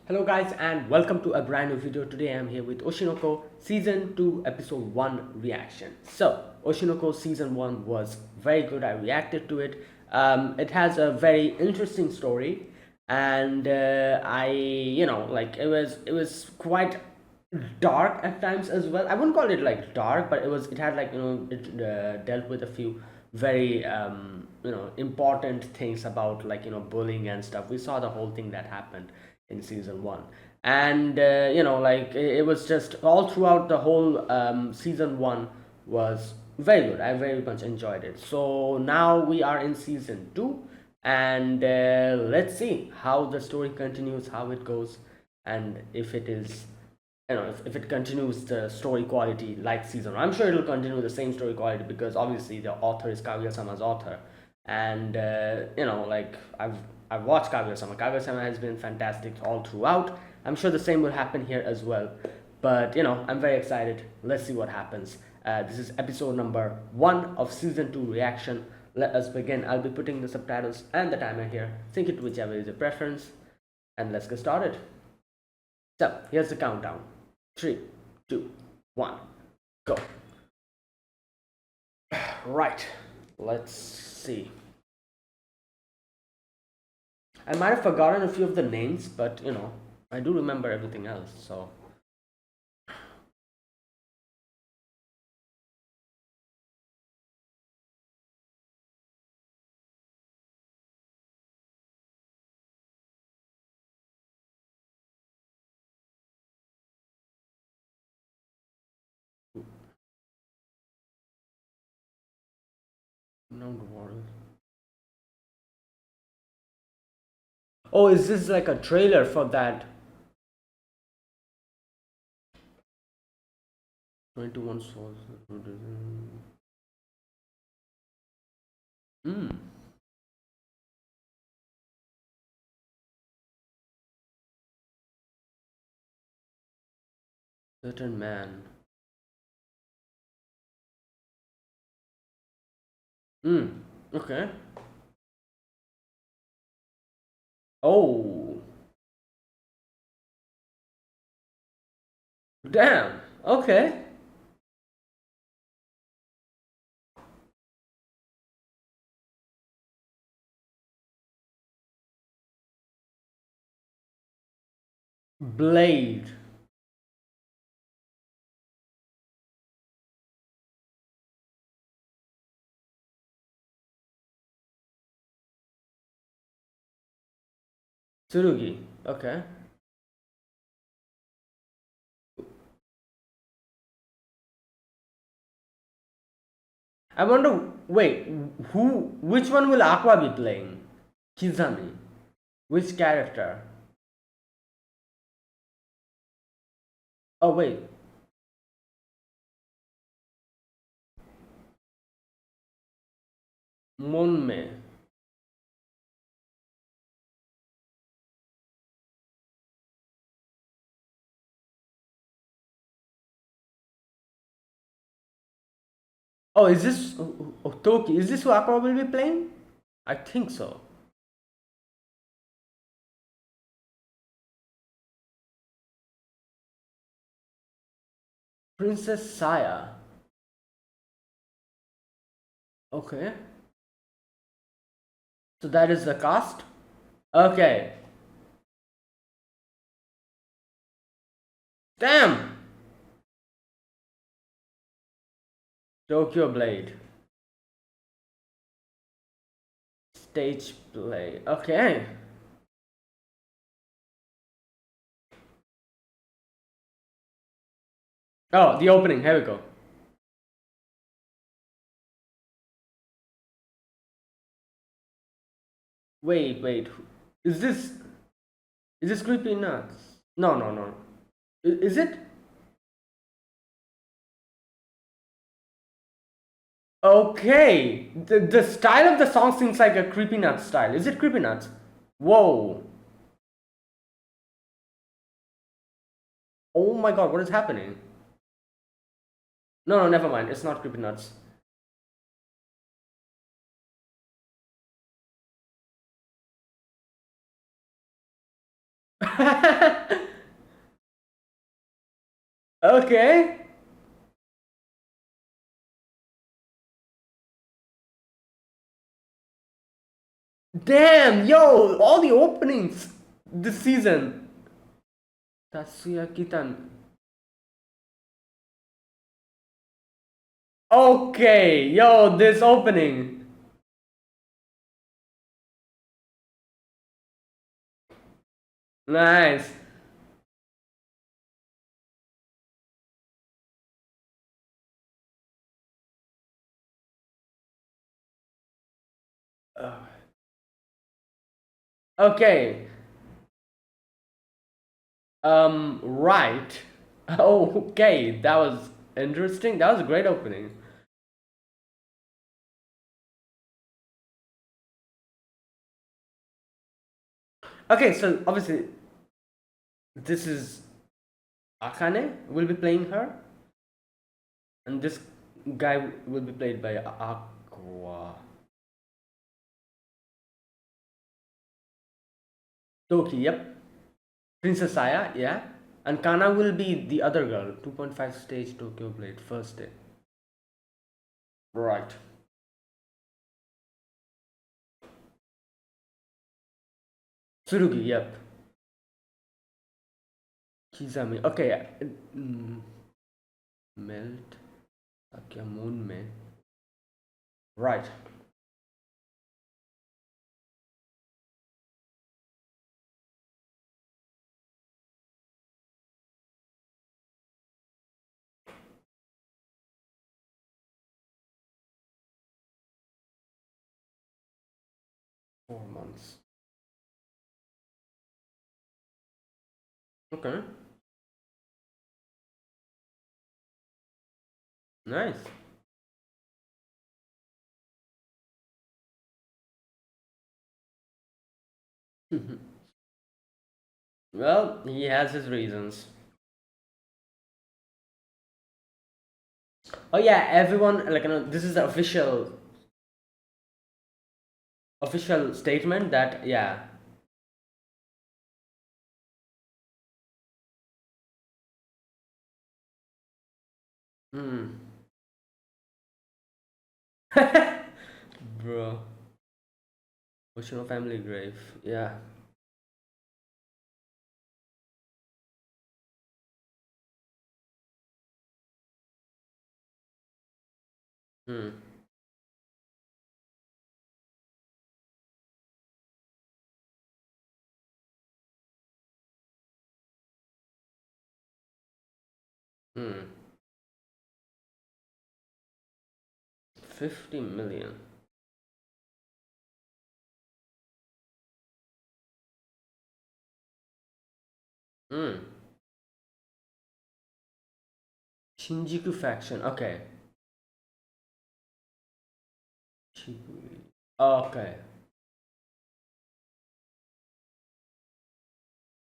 Hello guys and welcome to a brand new video. Today I am here with Oshinoko Season 2 Episode 1 reaction. So Oshinoko Season 1 was very good. I reacted to it. It has a very interesting story and it was quite dark at times as well. I wouldn't call it like dark, but it had it dealt with a few very important things about bullying and stuff. We saw the whole thing that happened in season 1, and it was just all throughout the whole season 1 was very good. I very much enjoyed it. So now we are in season 2, and let's see how the story continues, how it goes, and if it is if it continues the story quality like season 1. I'm sure it'll continue the same story quality because obviously the author is Kaguya-sama's author, and I've watched Kaguya-sama. Kaguya-sama has been fantastic all throughout. I'm sure the same will happen here as well. But I'm very excited. Let's see what happens. This is episode number 1 of season 2 reaction. Let us begin. I'll be putting the subtitles and the timer here. Sync it whichever is your preference, and let's get started. So here's the countdown. 3, 2, 1, go. Right, let's see. I might have forgotten a few of the names, but I do remember everything else, so. No worries. Oh, is this like a trailer for that 21 souls? Hmm. Certain man. Hmm. Okay. Oh. Damn. Okay. Blade. Tsurugi. Okay. I wonder. Wait. Which one will Aqua be playing? Kizami. Which character? Oh wait. Monme. Oh, is this Toki? Is this who Aqua will be playing? I think so. Princess Saya. Okay. So that is the cast? Okay. Damn! Tokyo Blade. Stage play. Okay. Oh, the opening. Here we go. Wait. Is this Creepy Nuts? No, no, no. Is it? Okay. The style of the song seems like a Creepy Nuts style. Is it Creepy Nuts? Whoa. Oh my god, what is happening? No, no, never mind. It's not Creepy Nuts. Okay. Damn, yo, all the openings this season. Tatsuya Kitan. Okay, yo, this opening. Nice. Okay. Right. Okay, that was interesting. That was a great opening. Okay, so obviously this is Akane will be playing her, and this guy will be played by Aqua Toki. Yep, Princess Aya. Yeah, and Kana will be the other girl. 2.5 stage Tokyo Blade first day. Right. Tsurugi. Yep. Kizami. Okay. Mm, Melt. Moon Me. Right. 4 months. Okay. Nice. Well, he has his reasons. Oh yeah, everyone like this is the official statement that yeah. Hmm. Bro, Oshino family grave. Yeah. Hmm. Hmm. 50 million. Hmm. Shinjuku faction. Okay. Shibuya. Okay.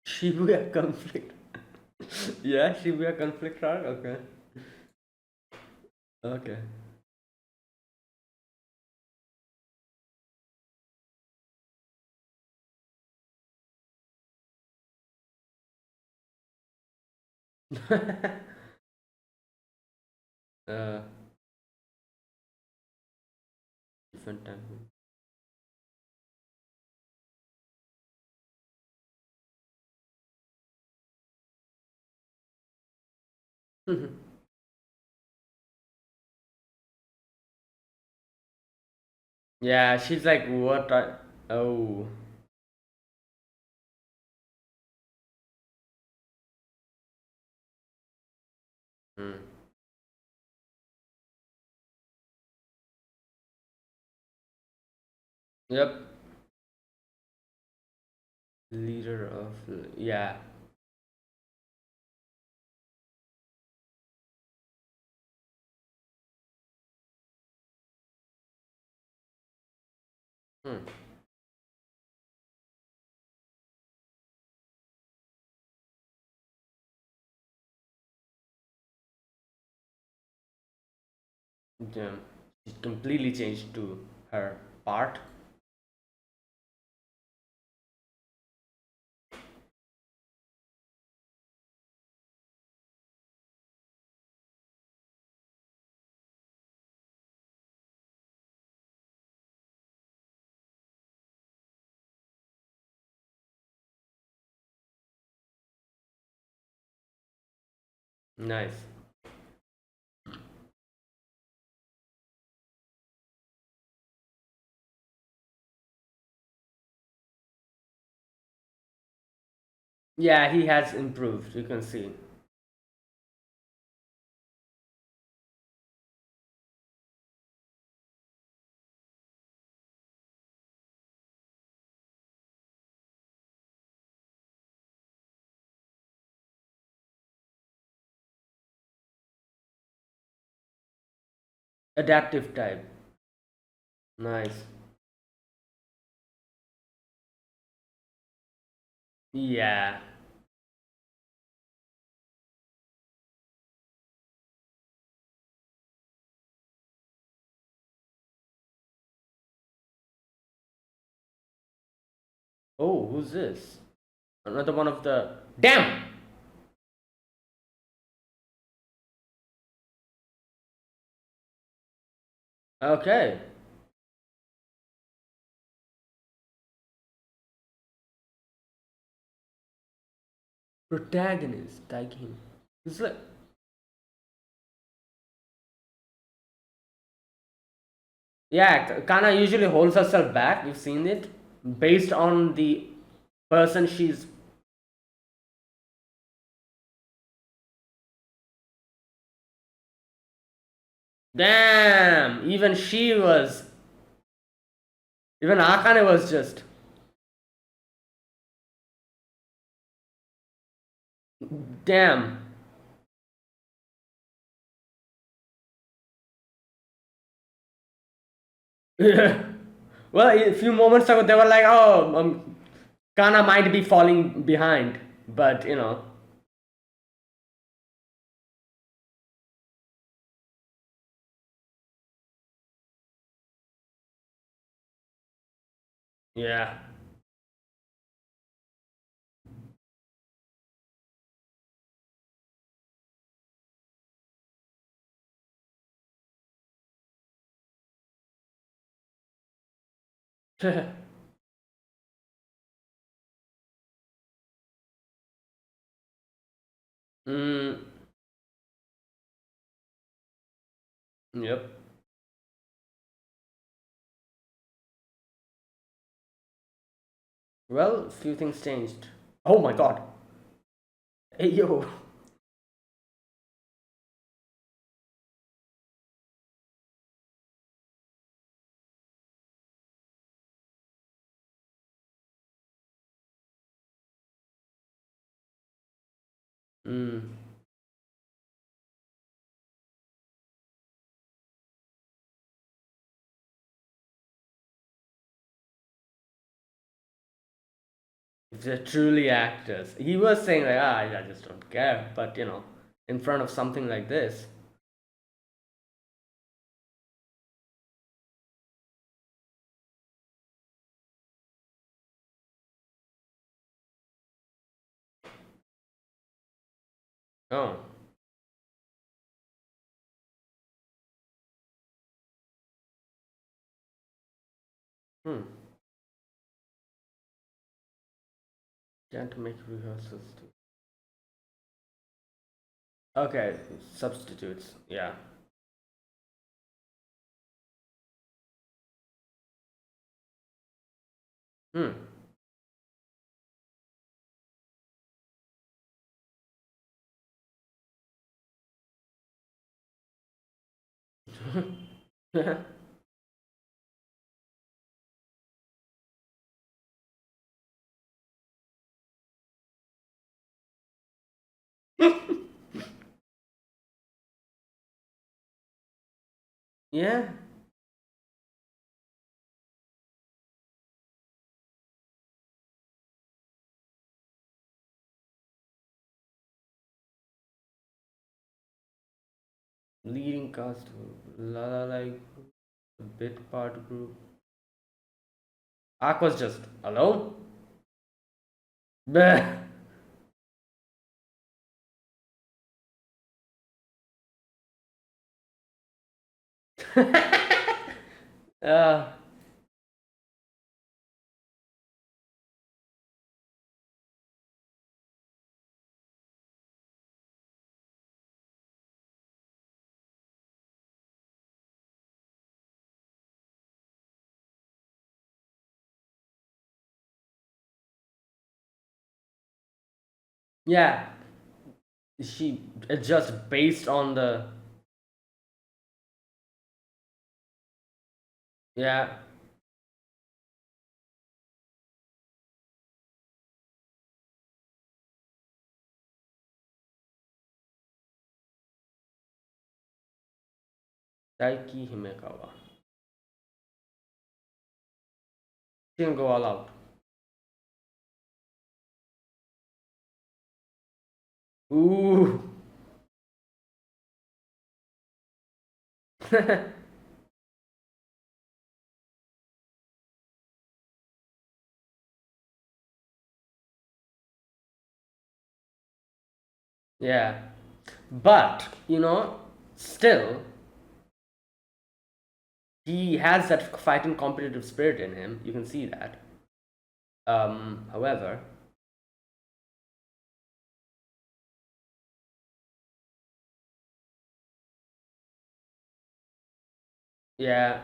Shibuya conflict. Yeah, Shibuya conflict arc. Okay. Okay. uh, different time. Yeah, she's like, what? Oh. Hmm. Yep. Leader of. Yeah. Hmm. Yeah. She completely changed to her part. Nice. Yeah, he has improved. You can see. Adaptive type. Nice. Yeah. Oh, who's this? Another one of the. Damn! Okay. Protagonist. Like him. It's like. Yeah, Kana usually holds herself back. You've seen it. Based on the person she's. Damn! Even she was. Even Akane was just. Damn. Well, a few moments ago they were like, oh, Kana might be falling behind, but you know, yeah. mm, yep. Well, few things changed. Oh my god. Hey yo. Mm, if they're truly actors. He was saying like, ah, I just don't care, but you know, in front of something like this. Oh. Hmm. Can't make rehearsals too. Okay, substitutes. Yeah. Hmm. Yeah. Leading cast. La la like bit part group. Ark was just alone. Bleh. uh, Yeah, she it's just based on the yeah. Daiki Himekawa. She can go all out. Ooh. Yeah. But, still, he has that fighting competitive spirit in him. You can see that. However, yeah,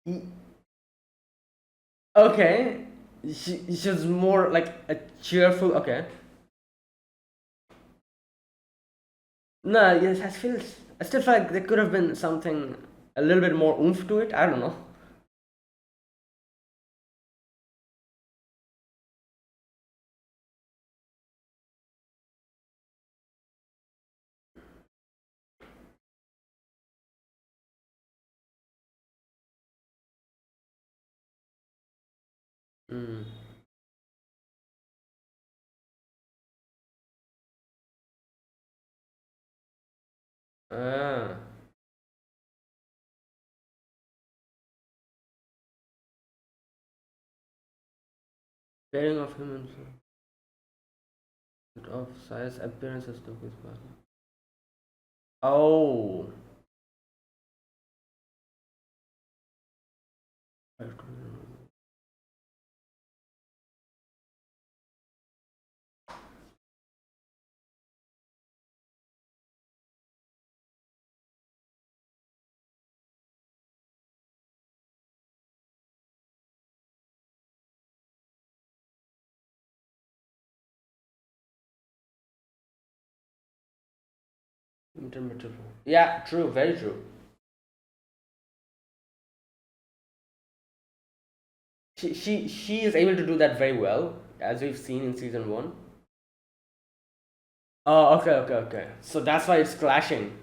he, okay. She's more like a cheerful. Okay. No, yes, I still feel like there could have been something a little bit more oomph to it. I don't know. Mm. Ah, pairing of him and of size appearances to his body. Oh, intermittent. Yeah, true, very true. She is able to do that very well, as we've seen in season one. Oh, okay, okay, okay. So that's why it's clashing.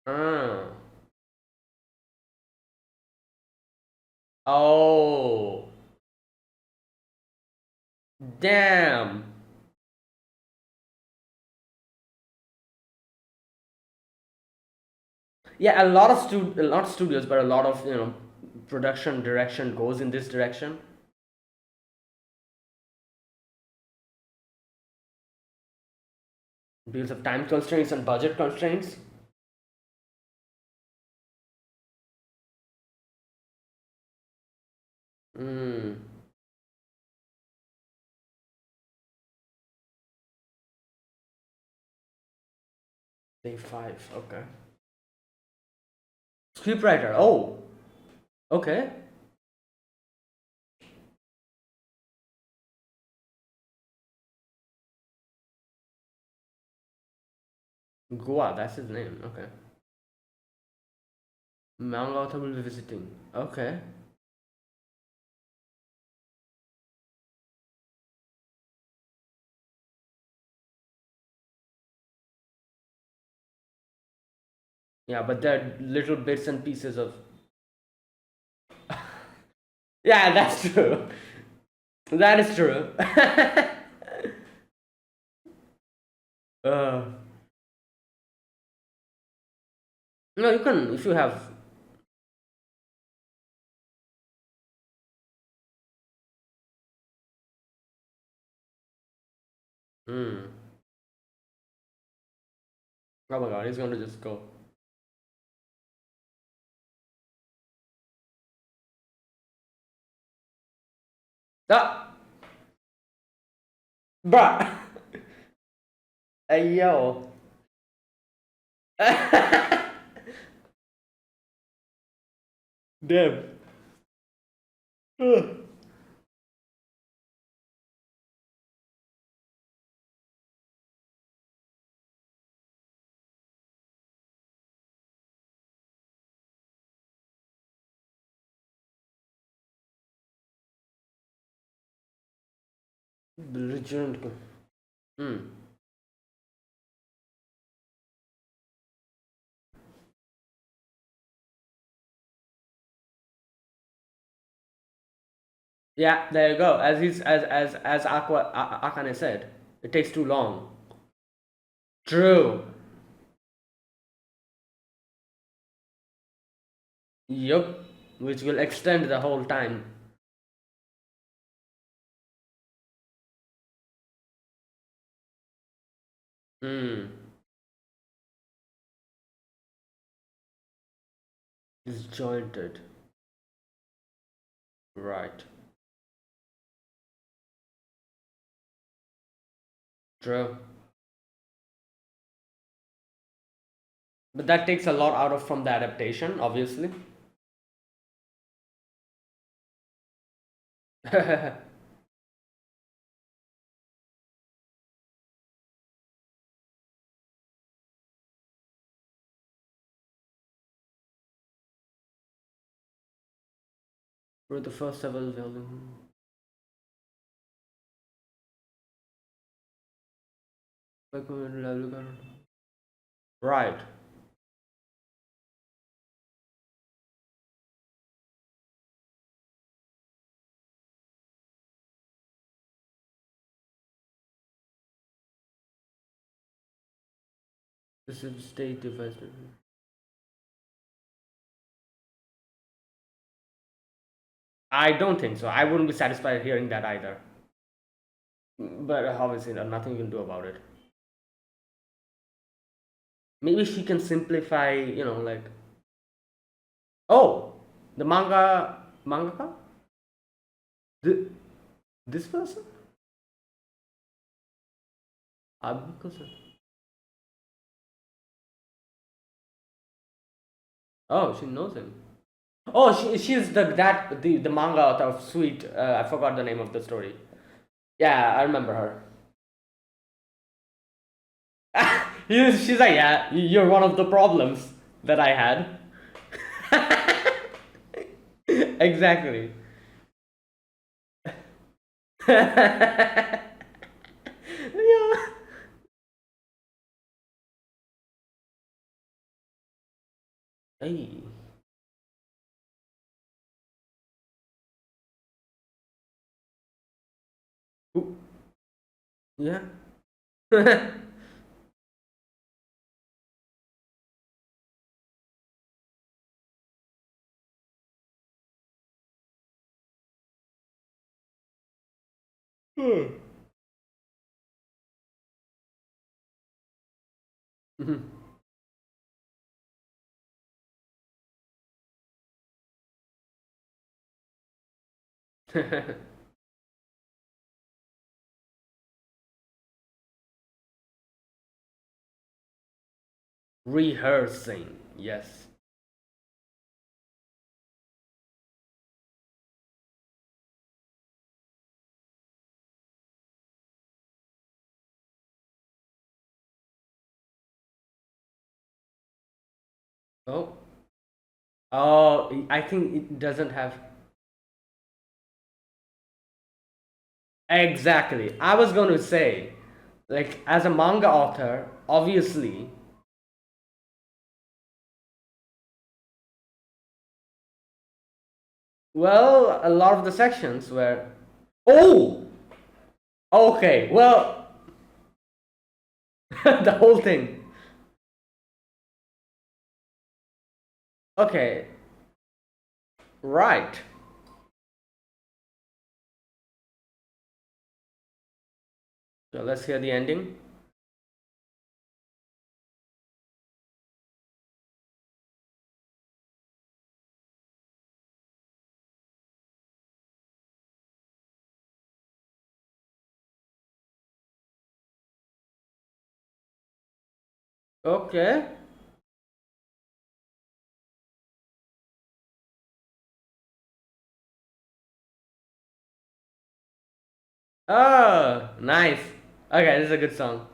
Ah. Oh, damn. Yeah, a lot of studios, but a lot of production direction goes in this direction because of time constraints and budget constraints. Hmm. Day five. Okay. Scriptwriter. Oh. Okay. Goa. That's his name. Okay. Manga author will be visiting. Okay. Yeah, but there are little bits and pieces of. Yeah, that's true. That is true. uh, no, you can if you have. Hmm. Oh my god, he's going to just go. Ah, bruh. Hey, yo. Damn. Belligerent. Hmm. Yeah, there you go. As Akane said, it takes too long. True. Yup. Which will extend the whole time. Hmm. Disjointed. Right. True. But that takes a lot out of from the adaptation, obviously. For the first several volume. Right. This is state device. I don't think so. I wouldn't be satisfied hearing that either. But obviously, nothing you can do about it. Maybe she can simplify, like, oh, the mangaka? Th- this person? Abikusa. Oh, she knows him. Oh, she's the manga author of Sweet. I forgot the name of the story. Yeah, I remember her. She's like, yeah, you're one of the problems that I had. Exactly. Yeah. Hey. Ooh, yeah. Rehearsing. Yes. Oh. Oh, I think it doesn't have. Exactly. I was going to say, like, as a manga author, obviously, well, a lot of the sections were. Oh! Okay, well, the whole thing. Okay, right. So let's hear the ending. Okay. Oh, nice. Okay, this is a good song.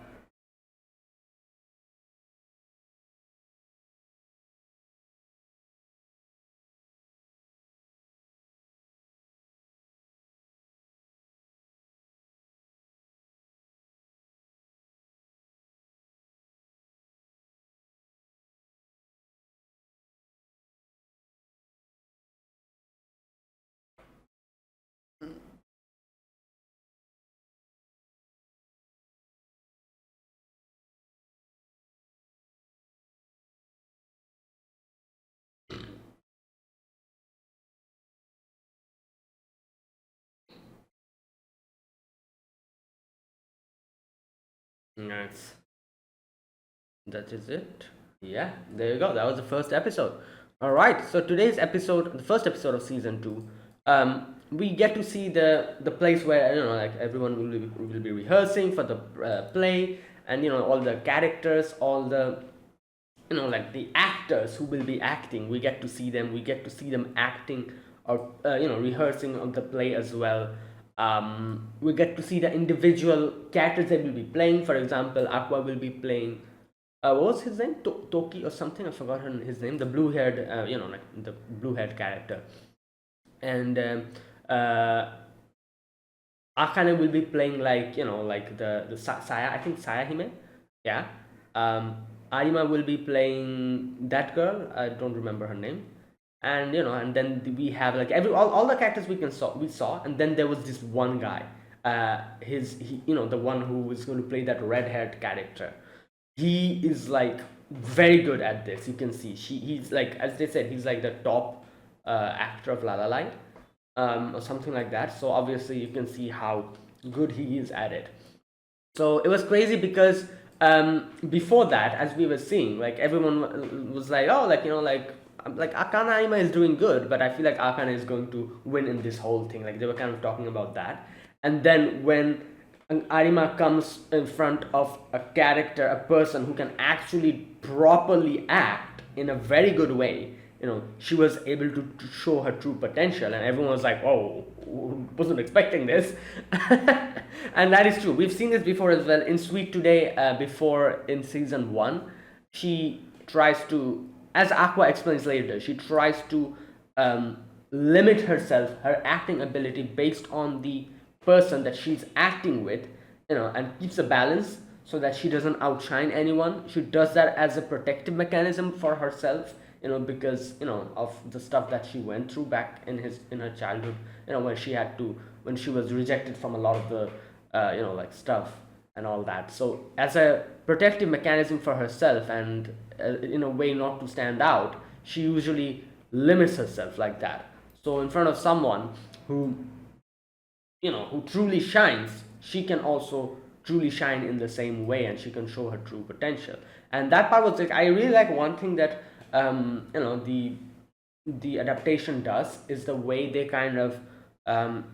Nice. That is it. Yeah, there you go. That was the first episode. All right. So today's episode, the first episode of season two, we get to see the place where like everyone will be rehearsing for the play, and all the characters, all the like the actors who will be acting. We get to see them. We get to see them acting or rehearsing on the play as well. We get to see the individual characters they will be playing. For example, Aqua will be playing what was his name? Toki or something? I forgot his name. The blue-haired, like the blue-haired character. And Akane will be playing like like the Saya. I think Saya Hime. Yeah. Um, Arima will be playing that girl. I don't remember her name. And and then we have like all the characters we saw, and then there was this one guy. The one who was going to play that red-haired character. He is like very good at this. You can see he's like, as they said, he's like the top actor of La La Land, or something like that. So obviously you can see how good he is at it. So it was crazy because before that, as we were seeing, like everyone was like, oh, like like Akane Aima is doing good, but I feel like Akane is going to win in this whole thing. Like they were kind of talking about that, and then when Arima comes in front of a character, a person who can actually properly act in a very good way, she was able to show her true potential, and everyone was like, "Oh, wasn't expecting this," and that is true. We've seen this before as well in Sweet Today. Before in season one, she tries to, as Aqua explains later, she tries to um, limit herself, her acting ability based on the person that she's acting with, and keeps a balance so that she doesn't outshine anyone. She does that as a protective mechanism for herself, because of the stuff that she went through back in her childhood, when she had to when she was rejected from a lot of the like stuff and all that. So as a protective mechanism for herself, and in a way not to stand out, she usually limits herself like that. So in front of someone who who truly shines, she can also truly shine in the same way, and she can show her true potential. And that part was like, I really like one thing that the adaptation does is the way they kind of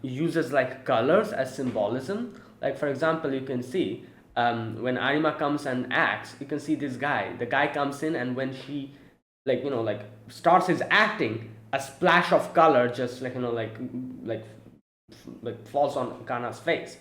uses like colors as symbolism. Like for example, you can see when Arima comes and acts, you can see this guy. The guy comes in, and when she like starts his acting, a splash of color just like like falls on Kana's face,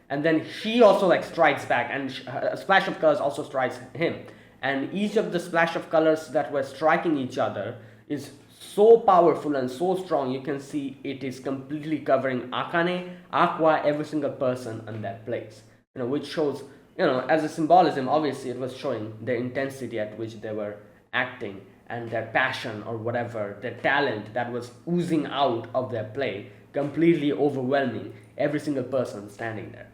and then he also like strikes back, and a splash of colors also strikes him, and each of the splash of colors that were striking each other is so powerful and so strong. You can see it is completely covering Akane, Aqua, every single person in that place. Which shows, as a symbolism. Obviously, it was showing the intensity at which they were acting, and their passion or whatever, their talent that was oozing out of their play, completely overwhelming every single person standing there.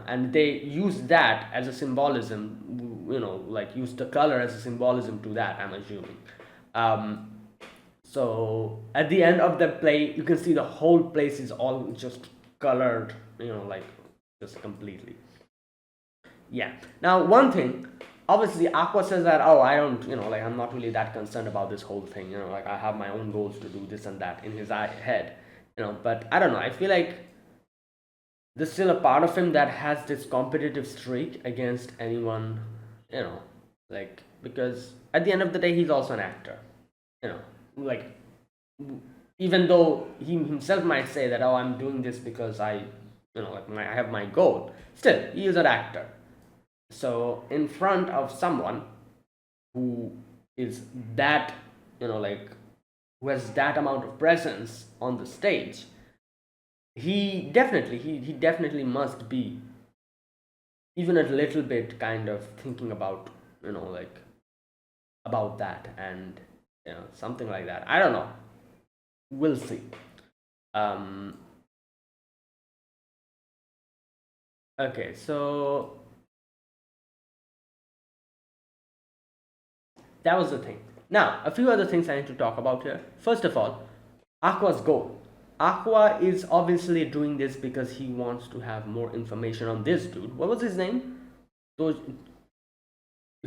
And they use that as a symbolism. Like use the color as a symbolism to that, I'm assuming. um, so at the end of the play, you can see the whole place is all just colored, like just completely. Yeah. Now, one thing, obviously, Aqua says that, oh, I don't, like, I'm not really that concerned about this whole thing, like, I have my own goals to do this and that in his head, but I don't know. I feel like there's still a part of him that has this competitive streak against anyone, you know, like because at the end of the day, he's also an actor. You know, like, even though he himself might say that, oh, I'm doing this because I have my goal. Still, he is an actor. So in front of someone who is that, like, who has that amount of presence on the stage, he definitely must be even a little bit kind of thinking about, like, about that, and something like that. I don't know. We'll see. um okay, so that was the thing. Now, a few other things I need to talk about here. First of all, Aqua's goal. Aqua is obviously doing this because he wants to have more information on this dude. What was his name?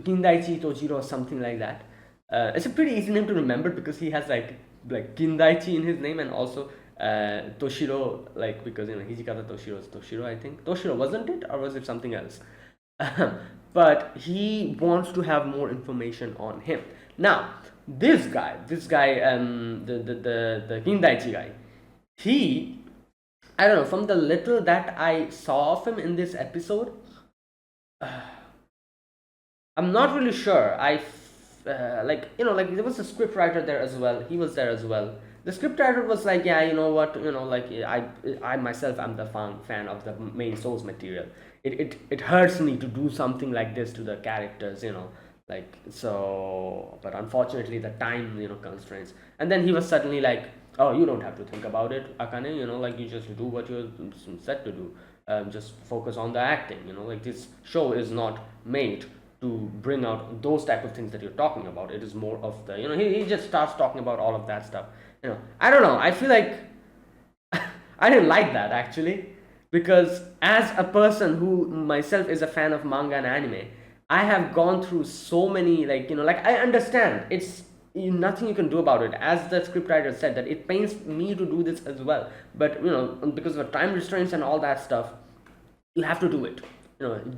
Kindaichi Tojiro or something like that. It's a pretty easy name to remember because he has like Kindaichi in his name, and also Toshiro, like, because Hijikata Toshiro is Toshiro, I think. Toshiro, wasn't it, or was it something else? But he wants to have more information on him. Now, this guy, the Kindaichi guy, he, I don't know, from the little that I saw of him in this episode, I'm not really sure. Like, there was a script writer there as well. He was there as well. The script writer was like, yeah, you know what, like, I myself am the fan of the main source material. It hurts me to do something like this to the characters, like, so. But unfortunately, the time, constraints. And then he was suddenly like, oh, you don't have to think about it, Akane. Like, you just do what you're set to do. Just focus on the acting. Like, this show is not made to bring out those type of things that you're talking about. It is more of the, he just starts talking about all of that stuff. I don't know, I feel like I didn't like that, actually, because as a person who myself is a fan of manga and anime, I have gone through so many, like, I understand it's nothing you can do about it. As the scriptwriter said, that it pains me to do this as well, but because of time restraints and all that stuff, you have to do it.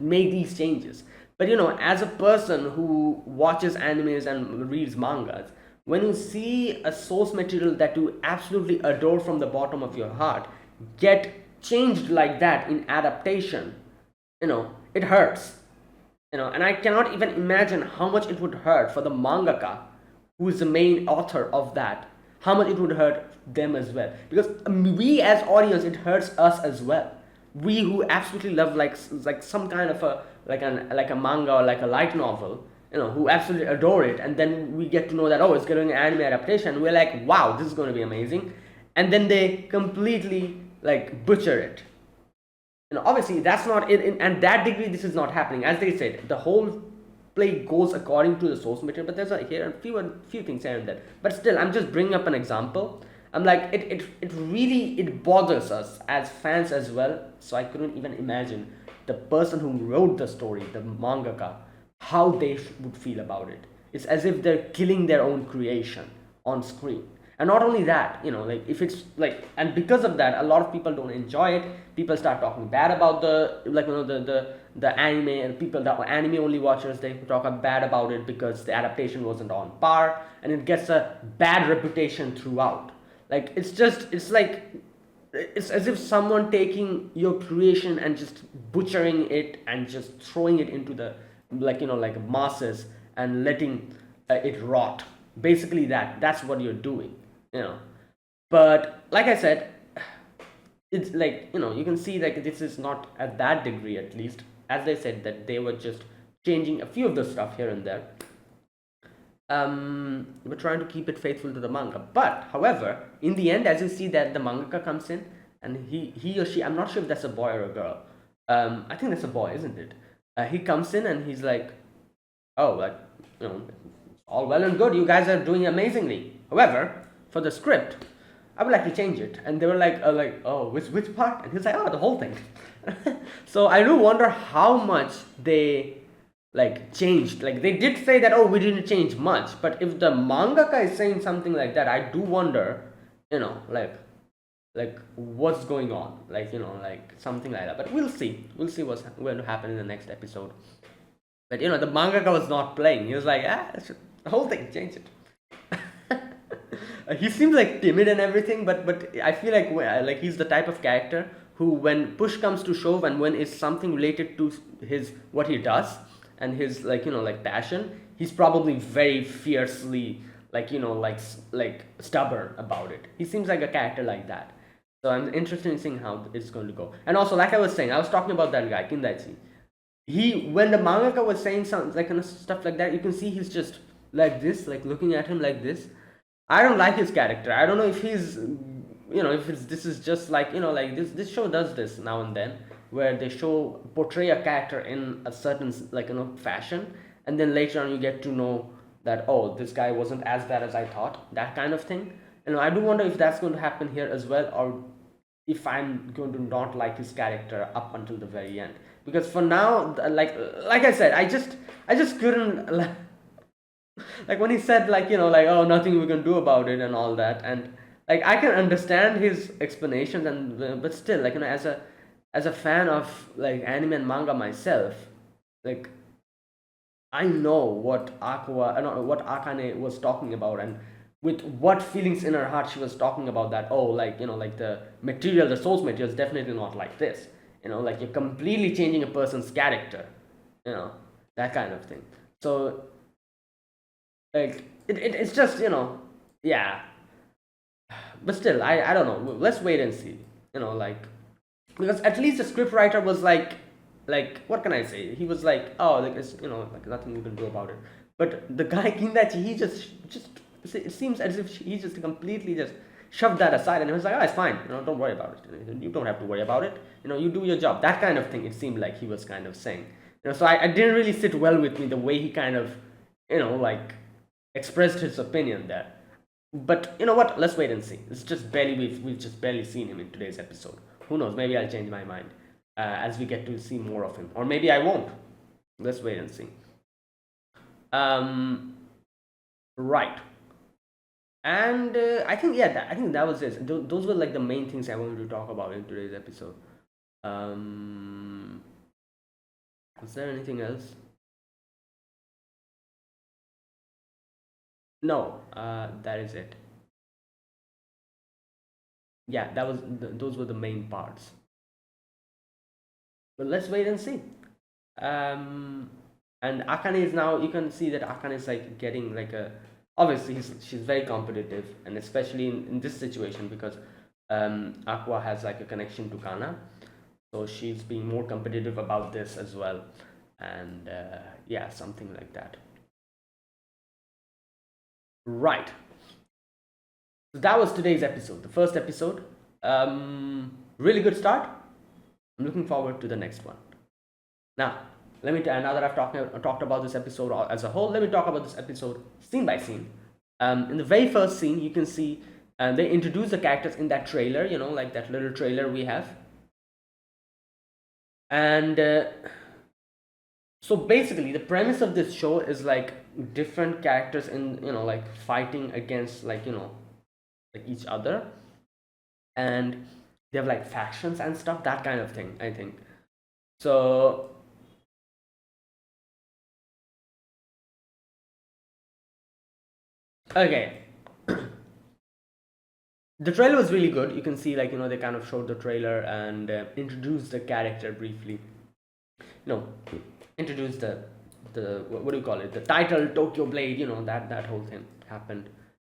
Make these changes. But as a person who watches animes and reads mangas, when you see a source material that you absolutely adore from the bottom of your heart get changed like that in adaptation, it hurts. And I cannot even imagine how much it would hurt for the mangaka, who is the main author of that, how much it would hurt them as well. Because we as audience, it hurts us as well. We who absolutely love, like some kind of a, like a manga or like a light novel, who absolutely adore it, and then we get to know that, oh, it's getting an anime adaptation. We're like, wow, this is going to be amazing, and then they completely, like, butcher it. Obviously that's not and that degree this is not happening. As they said, the whole play goes according to the source material, but there's a few things here and there. But still, I'm just bringing up an example. I'm like, it really, it bothers us as fans as well. So I couldn't even imagine the person who wrote the story, the mangaka, how they would feel about it. It's as if they're killing their own creation on screen. And not only that, like, if it's like, and because of that, a lot of people don't enjoy it. People start talking bad about the, like, the anime, and people that are anime only watchers, they talk bad about it because the adaptation wasn't on par, and it gets a bad reputation throughout. Like, it's as if someone taking your creation and just butchering it and just throwing it into the, like masses, and letting it rot. Basically, that's what you're doing. But like I said, it's like, you can see, like, this is not at that degree, at least. As they said, that they were just changing a few of the stuff here and there. We're trying to keep it faithful to the manga, but however, in the end, as you see that the mangaka comes in, and he or she, I'm not sure if that's a boy or a girl. I think that's a boy, isn't it? He comes in and he's like, oh, like, all well and good, you guys are doing amazingly. However, for the script, I would like to change it. And they were like, oh, which part? And he's like, oh, the whole thing. So I do wonder how much they, like, changed. Like, they did say that, oh, we didn't change much. But if the mangaka is saying something like that, I do wonder, like what's going on, like, like something like that. But we'll see what's going to happen in the next episode. But the mangaka was not playing. He was like, the whole thing, change it. He seems like timid and everything, but I feel like like he's the type of character who, when push comes to shove, and when it's something related to his what he does and his like like passion, he's probably very fiercely like like stubborn about it. He seems like a character like that. So I'm interested in seeing how it's going to go. And also, like I was saying, I was talking about that guy Kindaichi. He when the mangaka was saying something like stuff like that, you can see he's just like this, like looking at him like this. I don't like his character. I don't know if he's, if it's this is just like like this show does this now and then, where they show portray a character in a certain like fashion, and then later on you get to know that, oh, this guy wasn't as bad as I thought, that kind of thing. I do wonder if that's going to happen here as well, or if I'm going to not like his character up until the very end. Because for now, like I said, I just couldn't like when he said like like, oh, nothing we can do about it and all that. And like I can understand his explanations, and but still, like as a fan of like anime and manga myself, like I know what what Akane was talking about, and with what feelings in her heart she was talking about that. Oh, like like the material, the source material is definitely not like this. Like you're completely changing a person's character. That kind of thing. So like it's just yeah. But still, I don't know. Let's wait and see. Like because at least the scriptwriter was like what can I say? He was like, oh, like it's like nothing you can do about it. But the guy Kindachi, he just it seems as if he just completely just shoved that aside, and he was like, oh, it's fine. Don't worry about it. You don't have to worry about it. You do your job. That kind of thing. It seemed like he was kind of saying. So I didn't really sit well with me the way he kind of like expressed his opinion there. But you know what? Let's wait and see. It's just barely we've just barely seen him in today's episode. Who knows? Maybe I'll change my mind as we get to see more of him, or maybe I won't. Let's wait and see. Um, right. And I think I think that was it. Those were like the main things I wanted to talk about in today's episode. Um, is there anything else? No, that is it. Yeah, those were the main parts. But let's wait and see. Um, and Akane is now, you can see that Akane is like getting like a, obviously she's very competitive, and especially in this situation because Aqua has like a connection to Kana, so she's being more competitive about this as well. And yeah, something like that. Right. So that was today's episode, the first episode. Really good start. I'm looking forward to the next one. Now, let me now that I've talked about this episode as a whole, let me talk about this episode scene by scene. In the very first scene, you can see they introduce the characters in that trailer, like that little trailer we have. And so basically, the premise of this show is like different characters in like fighting against like like each other, and they have like factions and stuff, that kind of thing, I think. So okay, the trailer was really good. You can see like they kind of showed the trailer and introduced the character briefly. No, introduced the what do you call it? The title Tokyo Blade. That whole thing happened,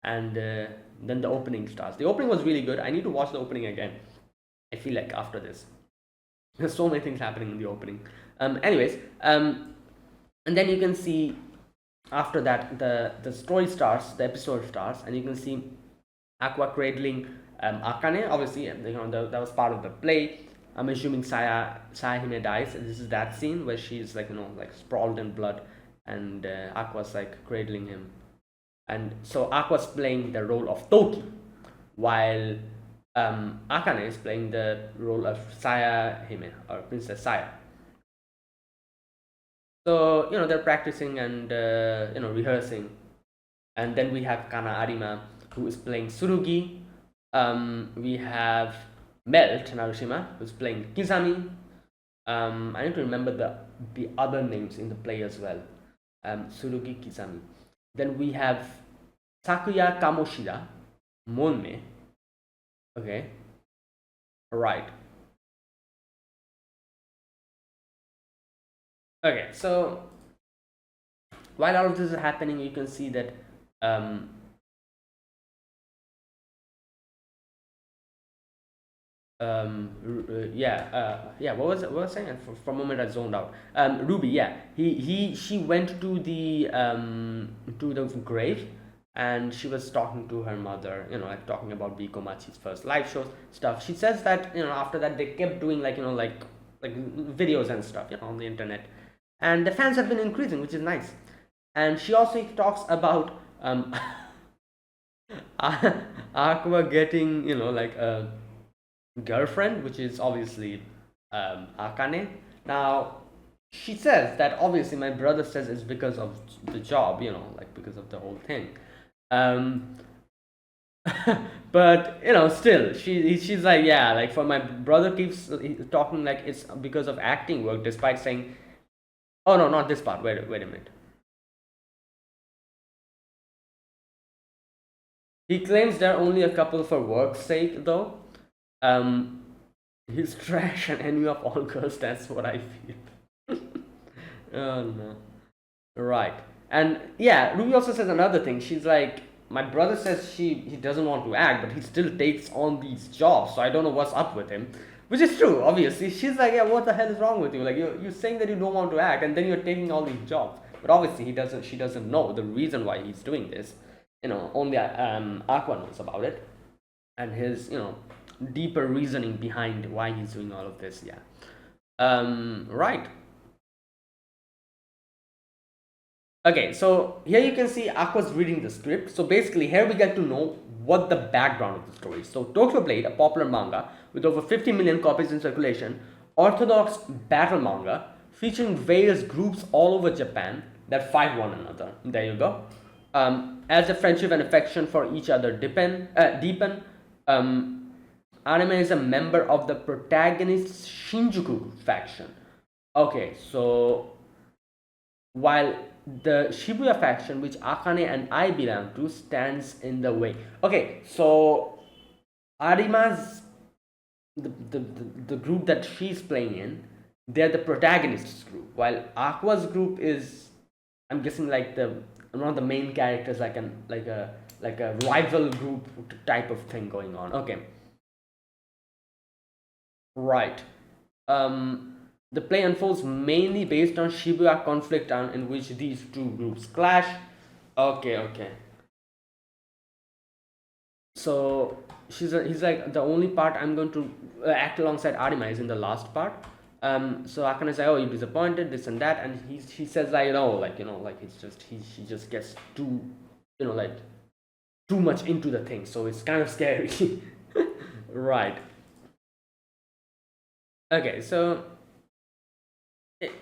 and then the opening starts. The opening was really good. I need to watch the opening again. I feel like after this, there's so many things happening in the opening. Anyways, and then you can see after that the story starts, the episode starts, and you can see Aqua cradling Akane. Obviously, that was part of the play. I'm assuming Sayahime dies. This is that scene where she's like like sprawled in blood, and Aqua's like cradling him, and so Aqua's playing the role of Toki, while Akane is playing the role of Sayahime, or Princess Saya. So they're practicing and rehearsing, and then we have Kana Arima who is playing Surugi. We have Melt Narushima who's playing Kizami, I need to remember the other names in the play as well. Surugi Kizami. Then we have Sakuya Kamoshida, Monme. Okay, right. Okay, so while all of this is happening, you can see that um, yeah, what was I saying? For a moment I zoned out. Ruby, yeah, she went to the grave, and she was talking to her mother, like talking about Biko Machi's first live shows stuff. She says that after that they kept doing like like videos and stuff on the internet, and the fans have been increasing, which is nice. And she also talks about Aqua getting like a girlfriend, which is obviously Akane. Now, she says that obviously my brother says it's because of the job, like because of the whole thing. Um, but still, she's like, yeah, like for my brother keeps talking like it's because of acting work, despite saying, oh no, not this part. Wait a minute. He claims they're only a couple for work's sake, though. Um, he's trash and enemy of all girls. That's what I feel. Oh no. Right. And yeah, Ruby also says another thing. She's like, my brother says he doesn't want to act, but he still takes on these jobs. So I don't know what's up with him. Which is true, obviously. She's like, yeah, what the hell is wrong with you? Like you're saying that you don't want to act, and then you're taking all these jobs. But obviously, he doesn't. She doesn't know the reason why he's doing this. Only Aqua knows about it, and his deeper reasoning behind why he's doing all of this. Yeah. Right. Okay, so here you can see Aqua's reading the script. So basically, here we get to know what the background of the story is. So Tokyo Blade, a popular manga with over 50 million copies in circulation, orthodox battle manga featuring various groups all over Japan that fight one another. There you go. As the friendship and affection for each other deepen, anime is a member of the protagonist's Shinjuku faction. Okay, so while the Shibuya faction, which Akane and I belong to, stands in the way. Okay, so Arima's the group that she's playing in, they're the protagonist's group, while Aqua's group is, I'm guessing, like the one of the main characters, like a rival group type of thing going on. Okay, right. The play unfolds mainly based on Shibuya conflict in which these two groups clash. Okay, okay. So he's like, the only part I'm going to act alongside Arima is in the last part. So Akane say, oh, you're disappointed, this and that, and he says like, like it's just he just gets too, like too much into the thing. So it's kind of scary. Right. Okay, so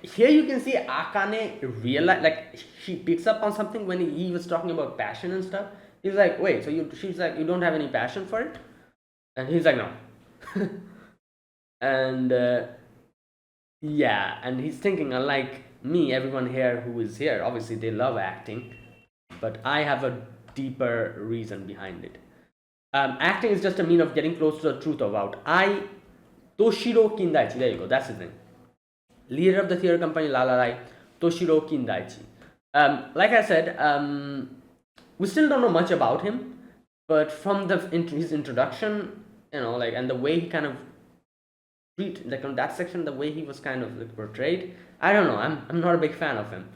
here you can see Akane realize, like she picks up on something when he was talking about passion and stuff. He's like, wait, so she's like, you don't have any passion for it? And he's like, no. And yeah, and he's thinking, unlike me, everyone here who is here, obviously they love acting, but I have a deeper reason behind it. Acting is just a mean of getting close to the truth about I, Toshiro Kindaichi. There you go, that's his name. Leader of the theater company Lalarai, Toshiro Kindaichi. Like I said, we still don't know much about him, but from his introduction, like, and the way he kind of like on that section, the way he was kind of like portrayed, I don't know. I'm not a big fan of him,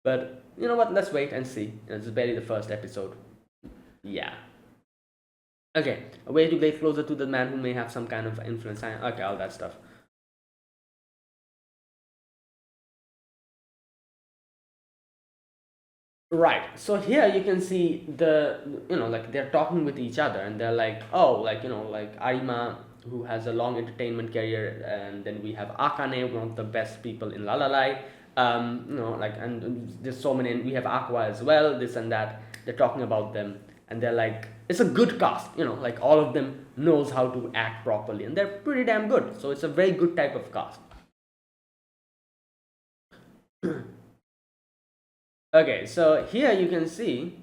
but you know what? Let's wait and see. It's barely the first episode. Yeah. Okay. A way to get closer to the man who may have some kind of influence. Okay, all that stuff. Right. So here you can see like they're talking with each other, and they're like, oh, like like Arima, who has a long entertainment career, and then we have Akane, one of the best people in Lalalai. Like, and there's so many, and we have Aqua as well. This and that. They're talking about them, and they're like, it's a good cast. Like all of them knows how to act properly, and they're pretty damn good. So it's a very good type of cast. Okay, so here you can see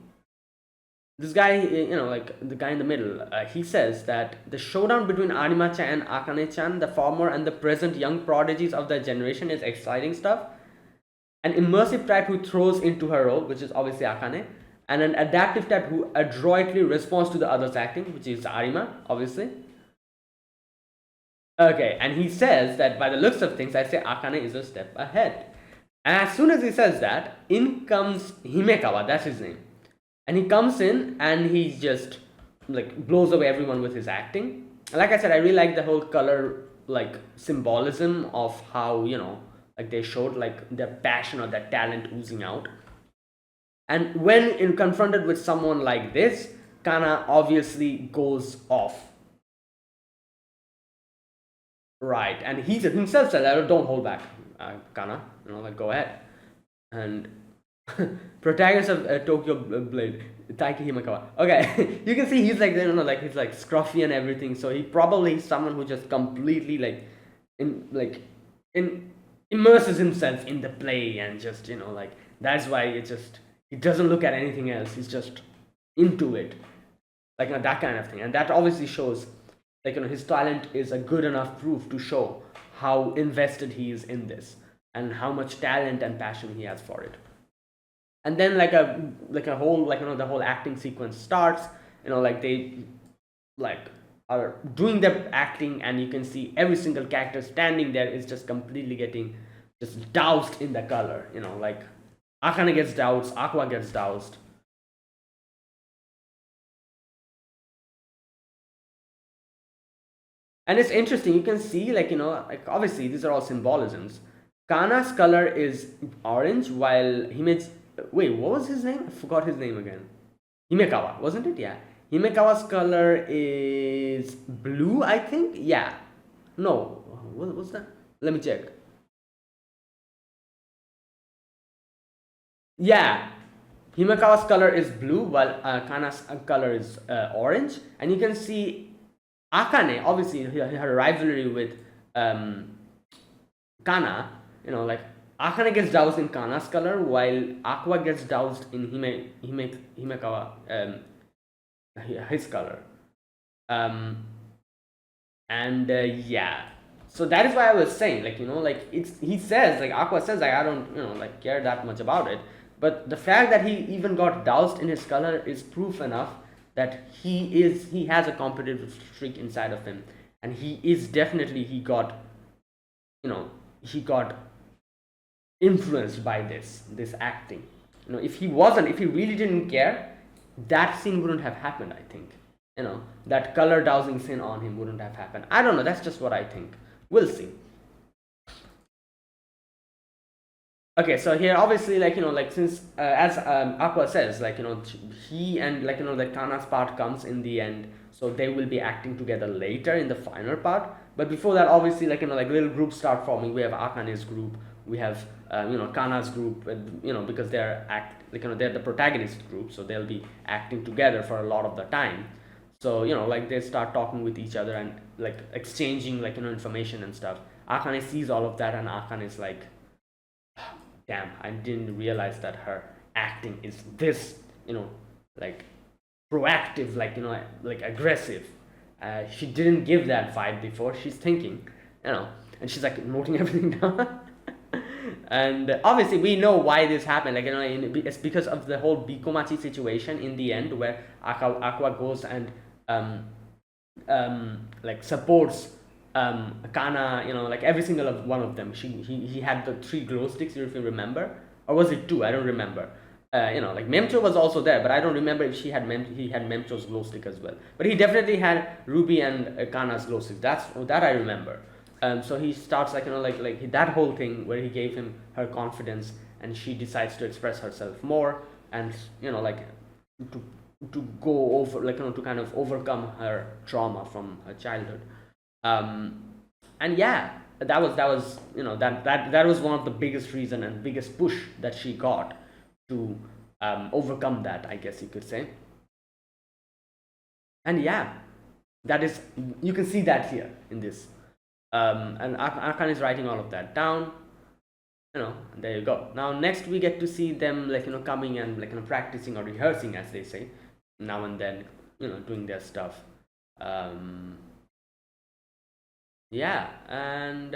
this guy, like the guy in the middle, he says that the showdown between Arima-chan and Akane-chan, the former and the present young prodigies of their generation, is exciting stuff. An immersive type who throws into her role, which is obviously Akane, and an adaptive type who adroitly responds to the other's acting, which is Arima, obviously. Okay, and he says that by the looks of things, I'd say Akane is a step ahead. And as soon as he says that, in comes Himekawa, that's his name. And he comes in and he just like blows away everyone with his acting. Like I said, I really like the whole color like symbolism of how, like they showed like their passion or their talent oozing out. And when confronted with someone like this, Kana obviously goes off. Right, and he himself said, "Don't hold back, Kana. Like go ahead." And protagonist of Tokyo Blade, Taiki Himekawa. Okay, you can see he's like like he's like scruffy and everything. So he probably is someone who just completely in immerses himself in the play and just like that's why it just he doesn't look at anything else. He's just into it, like that kind of thing, and that obviously shows like his talent is a good enough proof to show how invested he is in this and how much talent and passion he has for it. And then like a whole the whole acting sequence starts, like they like are doing their acting, and you can see every single character standing there is just completely getting just doused in the color, like Akane gets doused, Aqua gets doused. And it's interesting, you can see like obviously these are all symbolisms. Kana's color is orange while Hime's, wait, what was his name? I forgot his name again. Himekawa, wasn't it? Yeah. Himekawa's color is blue, I think. Yeah. No. What was that? Let me check. Yeah. Himekawa's color is blue while Kana's color is orange. And you can see Akane, obviously, her rivalry with um, Kana, like Akane gets doused in Kana's color while Aqua gets doused in Himekawa, his color. Um, and yeah, so that is why I was saying, like it's he says like Aqua says like I don't like care that much about it, but the fact that he even got doused in his color is proof enough that he has a competitive streak inside of him, and he is definitely he got influenced by this acting. If he really didn't care, that scene wouldn't have happened, I think. That color dowsing scene on him wouldn't have happened. I don't know, that's just what I think. We'll see. Okay, so here obviously like since as Aqua says he and the Kana's part comes in the end, so they will be acting together later in the final part. But before that, obviously like little groups start forming. We have Akane's group, we have Kana's group, because they're they're the protagonist group, so they'll be acting together for a lot of the time. So like they start talking with each other and like exchanging information and stuff. Akane sees all of that, and Akane is like, damn, I didn't realize that her acting is this like proactive, like aggressive. She didn't give that vibe before. She's thinking, and she's like noting everything down. And obviously we know why this happened, it's because of the whole Bikomachi situation in the end, where Aqua goes and like supports Kana, like every single one of them. He had the three glow sticks, if you remember, or was it two? I don't remember. Like Memcho was also there, but I don't remember if he had Memcho's glow stick as well. But he definitely had Ruby and Kana's glow stick. That I remember. So he starts that whole thing where he gave him her confidence, and she decides to express herself more, and to to go over to kind of overcome her trauma from her childhood. um, and yeah, that was that was one of the biggest reason and biggest push that she got to overcome that, I guess you could say. And yeah, that is, you can see that here in this. And Arkan is writing all of that down. There you go. Now next we get to see them coming and practicing or rehearsing, as they say, now and then, doing their stuff. um yeah, and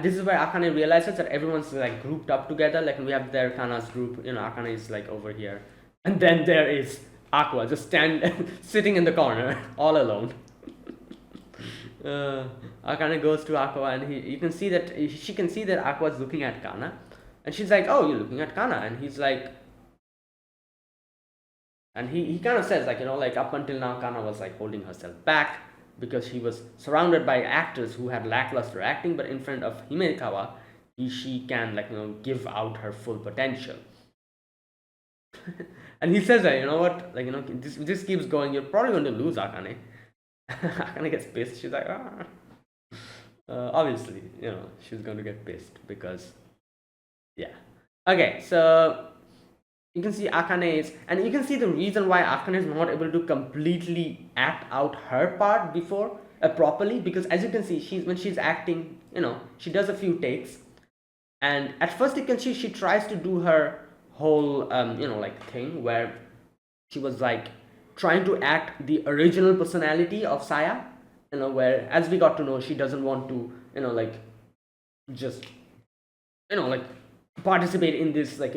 this is where Akane realizes that everyone's like grouped up together. Like we have their Kana's group, Akane is like over here, and then there is Aqua just sitting in the corner all alone. uh, Akane goes to Aqua, and you can see that she can see that Aqua is looking at Kana, and she's like, "Oh, you're looking at Kana," and he's like, and he kind of says, like, like up until now Kana was like holding herself back because she was surrounded by actors who had lackluster acting, but in front of Himekawa, she can give out her full potential. And he says that, you know what, like, this keeps going, you're probably going to lose, Akane. Akane gets pissed. She's like, ah. Obviously, she's going to get pissed because, yeah. Okay, so you can see Akane is, and you can see the reason why Akane is not able to completely act out her part before properly, because as you can see, when she's acting, she does a few takes, and at first you can see she tries to do her whole like thing where she was like trying to act the original personality of Saya, where as we got to know, she doesn't want to like just like participate in this like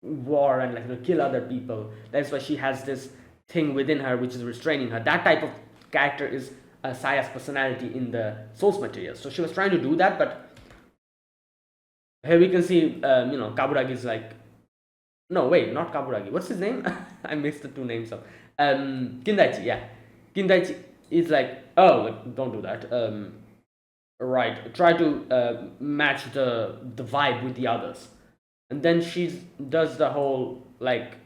war and kill other people. That's why she has this thing within her which is restraining her. That type of character is Saya's personality in the source material. So she was trying to do that, but here we can see Kaburagi is like, no wait, not Kaburagi, what's his name? I mixed the two names up. Kindaichi, yeah. Kindaichi is like, oh, like, don't do that. Right, try to match the vibe with the others. And then she does the whole like,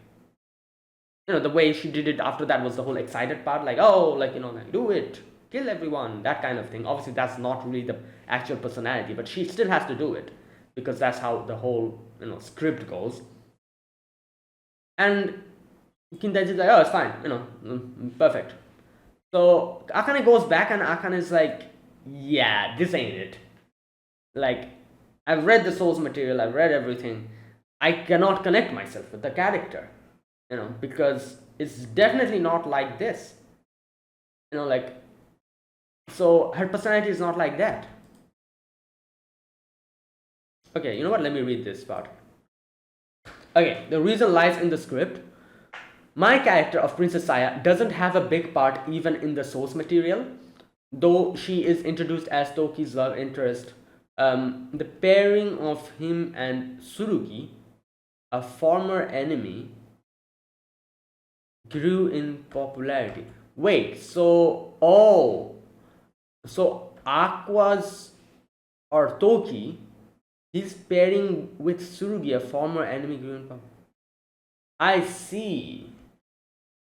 the way she did it after that was the whole excited part, like, oh, like, like, do it, kill everyone, that kind of thing. Obviously that's not really the actual personality, but she still has to do it because that's how the whole script goes. And Kindaichi is like, oh, it's fine, perfect. So Akane goes back, and Akane is like, yeah, this ain't it. Like, I've read the source material, I've read everything. I cannot connect myself with the character, because it's definitely not like this. Like, so her personality is not like that. Okay, you know what? Let me read this part. Okay, the reason lies in the script. My character of Princess Saya doesn't have a big part even in the source material, though she is introduced as Toki's love interest. The pairing of him and Tsurugi, a former enemy, grew in popularity. Wait, so Aqua's or Toki, his pairing with Tsurugi, a former enemy, grew in popularity. I see.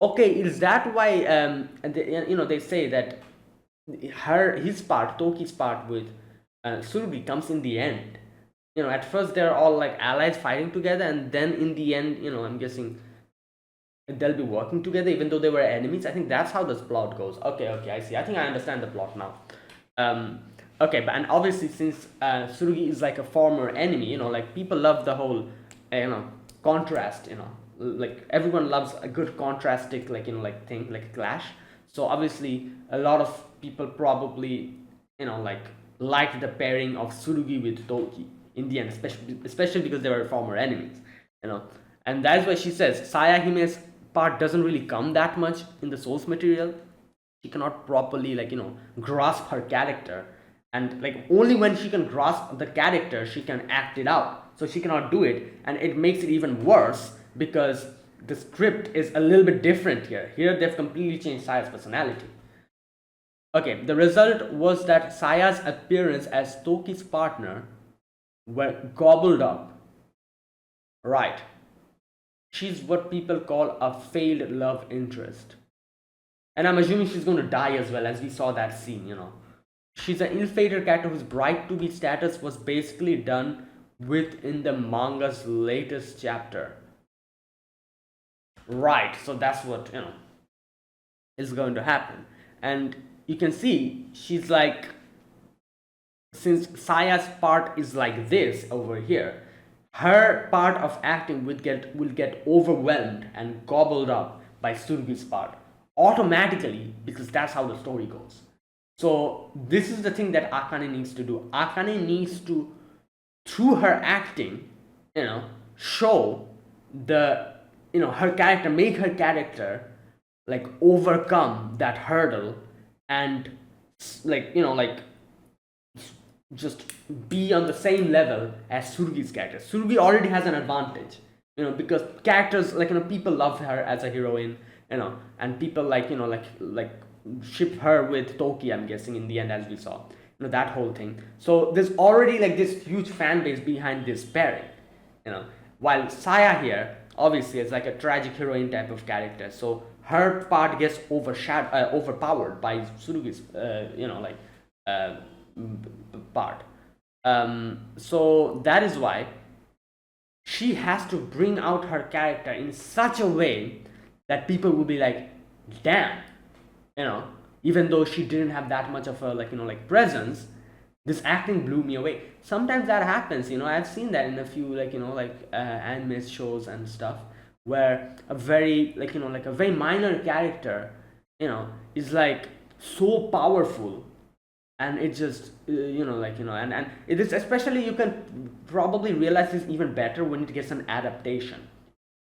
Okay, is that why they say that his part, Toki's part with Tsurugi comes in the end. At first they're all like allies fighting together, and then in the end, I'm guessing they'll be working together even though they were enemies. I think that's how this plot goes. Okay, I see. I think I understand the plot now. Okay, but and obviously since Tsurugi is like a former enemy, like people love the whole contrast, like everyone loves a good contrastic like thing, like clash. So obviously a lot of people probably liked the pairing of Tsurugi with Toki in the end, especially because they were former enemies, and that's why she says Saya Hime's part doesn't really come that much in the source material. She cannot properly grasp her character, and like only when she can grasp the character she can act it out. So she cannot do it, and it makes it even worse because the script is a little bit different here. Here they've completely changed Saya's personality. Okay, the result was that Saya's appearance as Toki's partner were gobbled up. Right. She's what people call a failed love interest. And I'm assuming she's going to die as well, as we saw that scene, She's an ill-fated character whose bride-to-be status was basically done with in the manga's latest chapter. Right, so that's what, is going to happen. And you can see she's like since Saya's part is like this over here, her part of acting will get overwhelmed and gobbled up by Surgi's part automatically, because that's how the story goes. So this is the thing that Akane needs to do. Akane needs to, through her acting, show the, her character, make her character like overcome that hurdle, and just be on the same level as Surgi's character. Surgi already has an advantage, because characters, people love her as a heroine, and people like ship her with Toki, I'm guessing, in the end, as we saw, that whole thing. So there's already like this huge fan base behind this pairing, while Saya here obviously is like a tragic heroine type of character, so her part gets overpowered by Surugi's, uh, part. So that is why she has to bring out her character in such a way that people will be like, damn, you know, even though she didn't have that much of a presence, this acting blew me away. Sometimes that happens, I've seen that in a few anime shows and stuff, where a very a very minor character, is like so powerful, and it just and it is, especially, you can probably realize this even better when it gets an adaptation.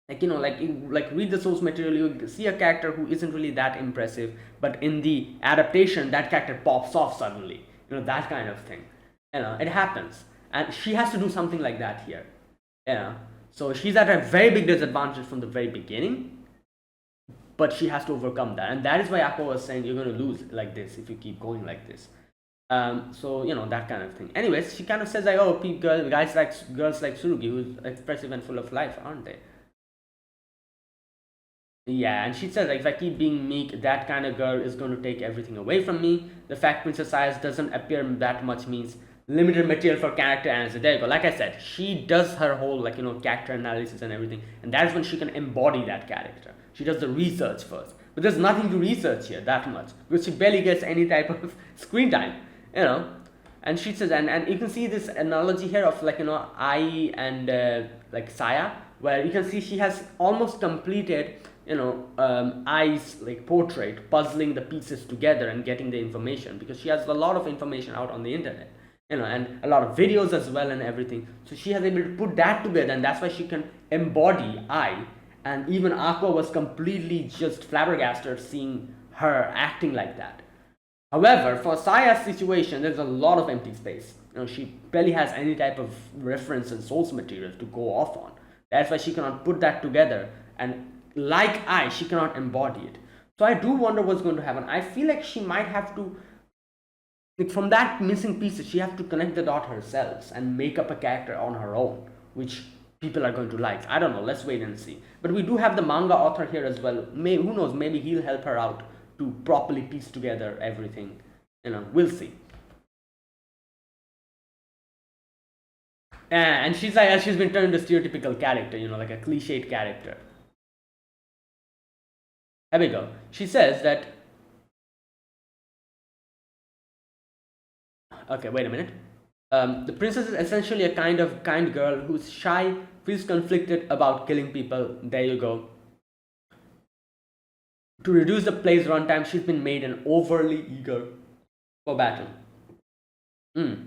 Read the source material, you see a character who isn't really that impressive, but in the adaptation that character pops off suddenly, that kind of thing. It happens, and she has to do something like that here. So she's at a very big disadvantage from the very beginning, but she has to overcome that, and that is why Aqua was saying you're going to lose like this if you keep going like this. So that kind of thing. Anyways, she kind of says like, oh, guys like girls like Surugi, who's expressive and full of life, aren't they? Yeah, and she says like, if I keep being meek, that kind of girl is going to take everything away from me. The fact Princess Ayas doesn't appear that much means limited material for character analysis. There you go. Like I said, she does her whole character analysis and everything, and that's when she can embody that character. She does the research first, but there's nothing to research here that much, because she barely gets any type of screen time. And she says, and you can see this analogy here of Ai and Saya, where you can see she has almost completed Ai's portrait, puzzling the pieces together and getting the information, because she has a lot of information out on the internet, and a lot of videos as well and everything. So she has able to put that together, and that's why she can embody Ai. And even Aqua was completely just flabbergasted seeing her acting like that. However, for Saya's situation, there's a lot of empty space. She barely has any type of reference and source material to go off on. That's why she cannot put that together, and like I, she cannot embody it. So I do wonder what's going to happen. I feel like she might have to, from that missing pieces, she has to connect the dot herself and make up a character on her own, which people are going to like. I don't know. Let's wait and see. But we do have the manga author here as well. Who knows? Maybe he'll help her out to properly piece together everything. We'll see. And she's been turned into a stereotypical character, like a cliched character. Here we go. She says that. Okay, wait a minute. The princess is essentially a kind girl who's shy, feels conflicted about killing people. There you go. To reduce the play's runtime, she's been made an overly eager for battle. So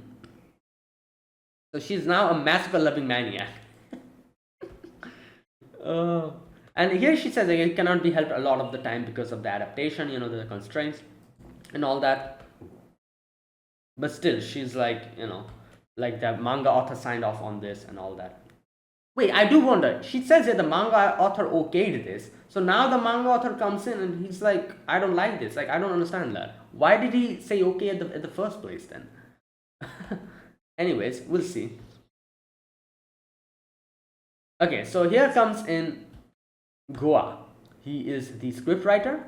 she's now a massacre-loving maniac. And here she says it cannot be helped a lot of the time because of the adaptation, the constraints and all that. But still, she's like the manga author signed off on this and all that. Wait, I do wonder. She says that the manga author okayed this. So now the manga author comes in and he's like, I don't like this. Like, I don't understand that. Why did he say okay at the first place then? Anyways, we'll see. Okay, so here comes in Goa. He is the scriptwriter.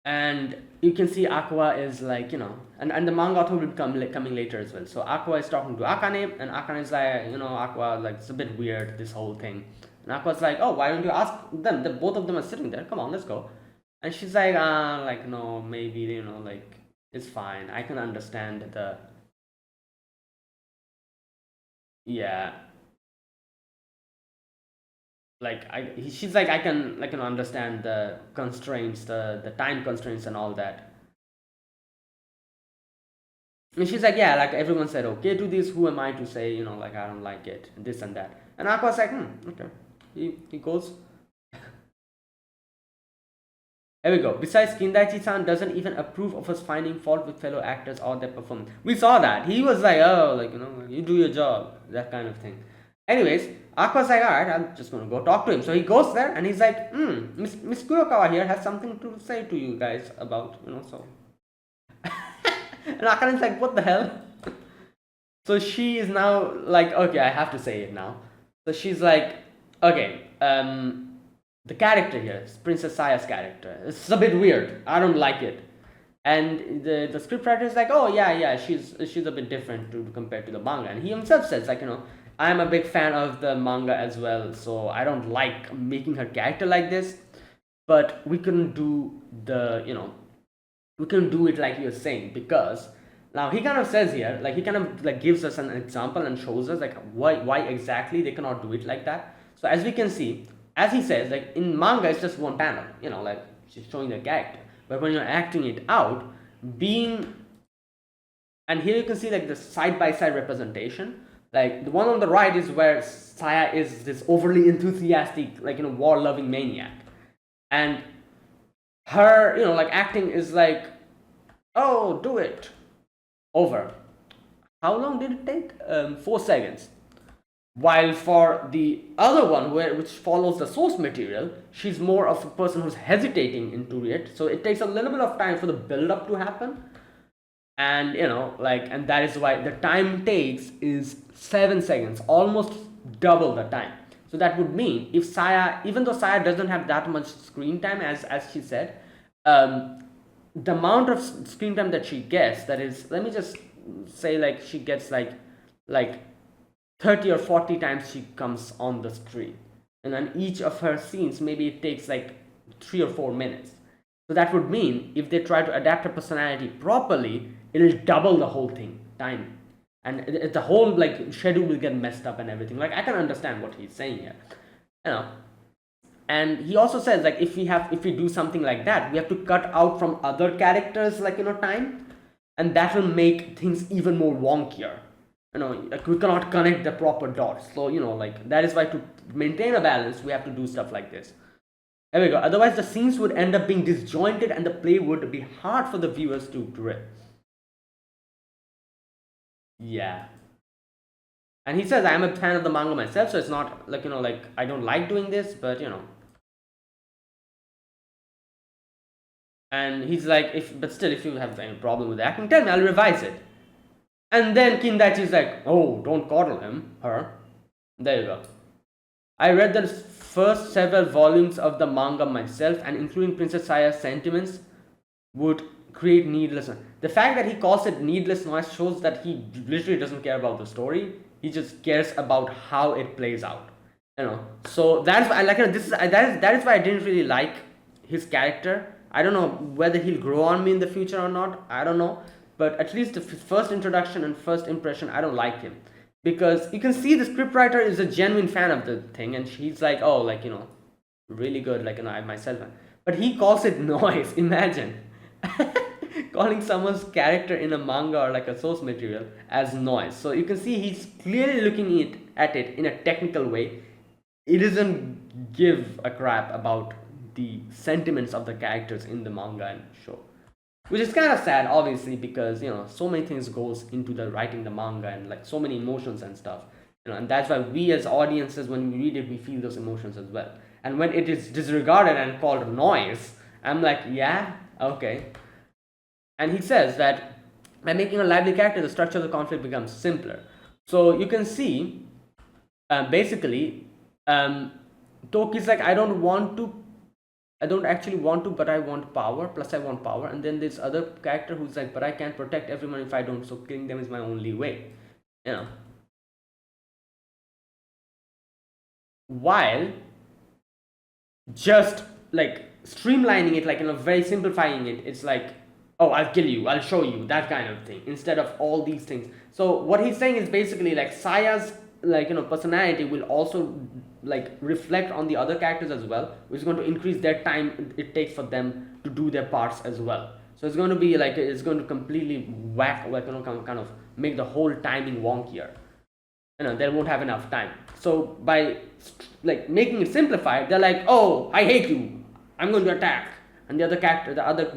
And you can see Aqua is and the manga author will be coming later as well. So Aqua is talking to Akane, and Akane is like, Aqua, like, it's a bit weird, this whole thing. And Aqua's like, oh, why don't you ask them? Both of them are sitting there. Come on, let's go. And she's like, no, maybe, It's fine. I can understand the, yeah, like she's like, I can like, understand the constraints, the time constraints and all that. And she's like, yeah, like everyone said okay to this. Who am I to say, like I don't like it, this and that. And Aqua's like, okay. He goes. Here we go. Besides, Kindaichi-san doesn't even approve of us finding fault with fellow actors or their performance. We saw that. He was like, oh, like, you do your job. That kind of thing. Anyways, Aqua's like, alright, I'm just gonna go talk to him. So he goes there and he's like, Miss Kurokawa here has something to say to you guys about, so. And Akane is like, what the hell? So she is now like, okay, I have to say it now. So she's like, okay, the character here, Princess Saya's character, it's a bit weird. I don't like it. And the scriptwriter is like, oh yeah, she's a bit different compared to the manga. And he himself says like, I'm a big fan of the manga as well, so I don't like making her character like this. But we couldn't do we couldn't do it like you're saying, because now he kind of says here, like he kind of like gives us an example and shows us like why exactly they cannot do it like that. So as we can see, as he says, like in manga it's just one panel, like she's showing the character. But when you're acting it out, being, and here you can see like the side by side representation. Like the one on the right is where Saya is this overly enthusiastic, like war loving maniac, and her like acting is like, oh, do it, over. How long did it take? 4 seconds. While for the other one, which follows the source material, she's more of a person who's hesitating into it. So it takes a little bit of time for the build up to happen. And and that is why the time takes is 7 seconds, almost double the time. So that would mean if Saya, even though Saya doesn't have that much screen time as she said, the amount of screen time that she gets, that is, let me just say like she gets like 30 or 40 times she comes on the screen, and then each of her scenes maybe it takes like 3 or 4 minutes. So that would mean if they try to adapt her personality properly, it'll double the whole thing time, and the whole like schedule will get messed up and everything. Like I can understand what he's saying here, and he also says like if we do something like that, we have to cut out from other characters like time, and that will make things even more wonkier. Like we cannot connect the proper dots. So like that is why to maintain a balance we have to do stuff like this. There we go. Otherwise the scenes would end up being disjointed and the play would be hard for the viewers to grip. Yeah. And he says, I'm a fan of the manga myself, so it's not like like I don't like doing this, but and he's like, but still, if you have any problem with the acting, tell me, I'll revise it. And then Kindaichi's like, oh, don't coddle her. There you go. I read the first several volumes of the manga myself, and including Princess Saya's sentiments would create needless. The fact that he calls it needless noise shows that he literally doesn't care about the story. He just cares about how it plays out. So that's why I like this. That is why I didn't really like his character. I don't know whether he'll grow on me in the future or not. I don't know, but at least the first introduction and first impression, I don't like him, because you can see the scriptwriter is a genuine fan of the thing, and she's like, oh, like really good, like I myself, but he calls it noise. Imagine calling someone's character in a manga or like a source material as noise. So you can see he's clearly looking at it in a technical way. He doesn't give a crap about the sentiments of the characters in the manga and show, which is kind of sad, obviously, because so many things goes into the writing the manga, and like so many emotions and stuff, and that's why we as audiences, when we read it, we feel those emotions as well. And when it is disregarded and called noise, I'm like, yeah, okay. And he says that by making a lively character, the structure of the conflict becomes simpler. So you can see, basically, Toki's like, I don't actually want to, but I want power, plus I want power. And then this other character who's like, but I can't protect everyone if I don't, so killing them is my only way. While just like streamlining it, like very simplifying it, it's like, oh, I'll kill you, I'll show you, that kind of thing, instead of all these things. So what he's saying is basically like Saya's personality will also like reflect on the other characters as well, which is going to increase their time it takes for them to do their parts as well. So it's going to be like it's going to completely whack, like kind of make the whole timing wonkier. They won't have enough time. So by like making it simplified, they're like, oh, I hate you, I'm going to attack. And the other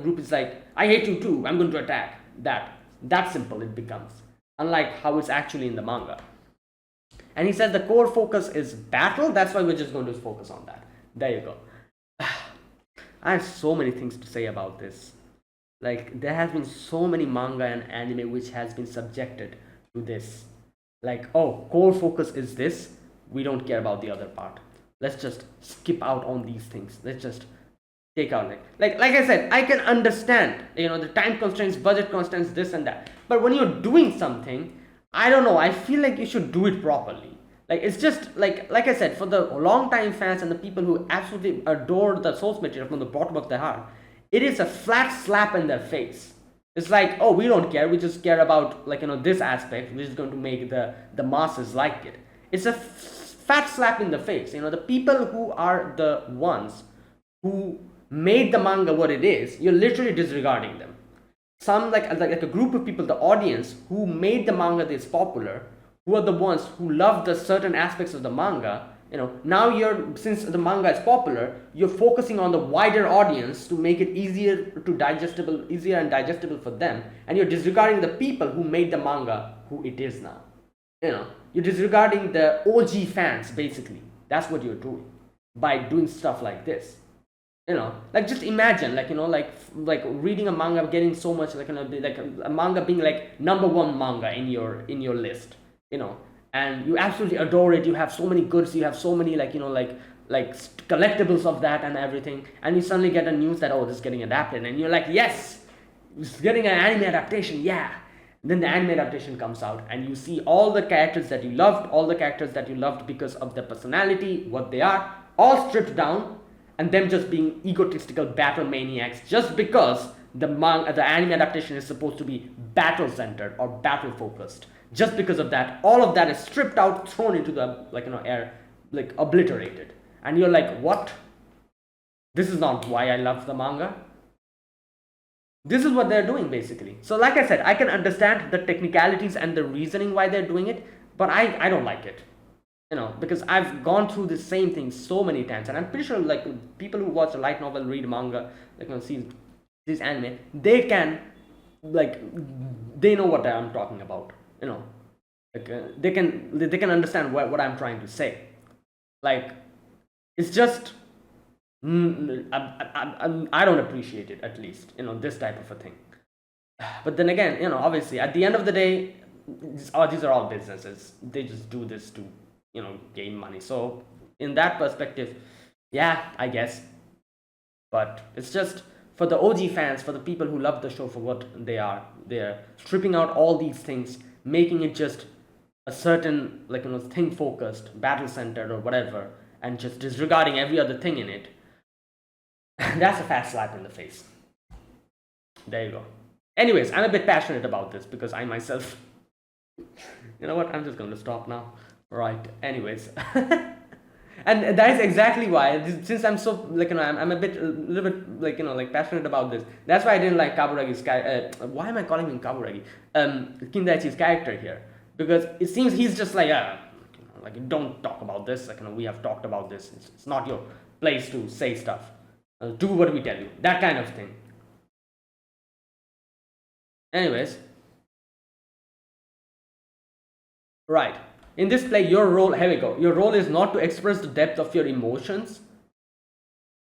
group is like, I hate you too, I'm going to attack. That simple it becomes, unlike how it's actually in the manga. And he says the core focus is battle, that's why we're just going to focus on that. There you go. I have so many things to say about this. Like, there has been so many manga and anime which has been subjected to this. Like, oh, core focus is this, we don't care about the other part, let's just skip out on these things, let's just take out like I said, I can understand the time constraints, budget constraints, this and that, but when you're doing something, I don't know, I feel like you should do it properly. Like, it's just like I said, for the long time fans and the people who absolutely adore the source material from the bottom of their heart, it is a flat slap in their face. It's like, oh, we don't care, we just care about this aspect which is going to make the masses like it. It's a fat slap in the face. The people who are the ones who made the manga what it is, you're literally disregarding them. Some like a group of people, the audience who made the manga this popular, who are the ones who love the certain aspects of the manga, now since the manga is popular, you're focusing on the wider audience to make it easier and digestible for them, and you're disregarding the people who made the manga who it is now. You're disregarding the OG fans, basically. That's what you're doing by doing stuff like this. Like, just imagine, like reading a manga, getting so much, like a manga being like number one manga in your list, and you absolutely adore it, you have so many goods, you have so many collectibles of that and everything, and you suddenly get a news that, oh, this is getting adapted, and you're like, yes, it's getting an anime adaptation, yeah. Then the anime adaptation comes out, and you see all the characters that you loved because of their personality, what they are, all stripped down, and them just being egotistical battle maniacs just because the anime adaptation is supposed to be battle centered or battle focused. Just because of that, all of that is stripped out, thrown into the air, like obliterated, and you're like, what? This is not why I love the manga. This is what they're doing, basically. So like I said, I can understand the technicalities and the reasoning why they're doing it, but I don't like it. Because I've gone through the same thing so many times, and I'm pretty sure people who watch a light novel, read manga, see this anime, they can they know what I'm talking about. They can understand what I'm trying to say. Like, it's just I don't appreciate it, at least, this type of a thing. But then again, obviously at the end of the day, these are all businesses. They just do this to gain money. So in that perspective, yeah, I guess. But it's just for the OG fans, for the people who love the show for what they're stripping out all these things, making it just a certain thing focused, battle centered or whatever, and just disregarding every other thing in it. That's a fat slap in the face. There you go. Anyways, I'm a bit passionate about this because I myself, you know what, I'm just going to stop now. Right, anyways. And that is exactly why, since I'm so I'm a little bit passionate about this. That's why I didn't like Kaburagi's why am I calling him Kaburagi? Kindaichi's character here, because it seems he's just don't talk about this. We have talked about this. It's not your place to say stuff. Do what we tell you. That kind of thing. Anyways, right. In this play, your role, here we go. Your role is not to express the depth of your emotions.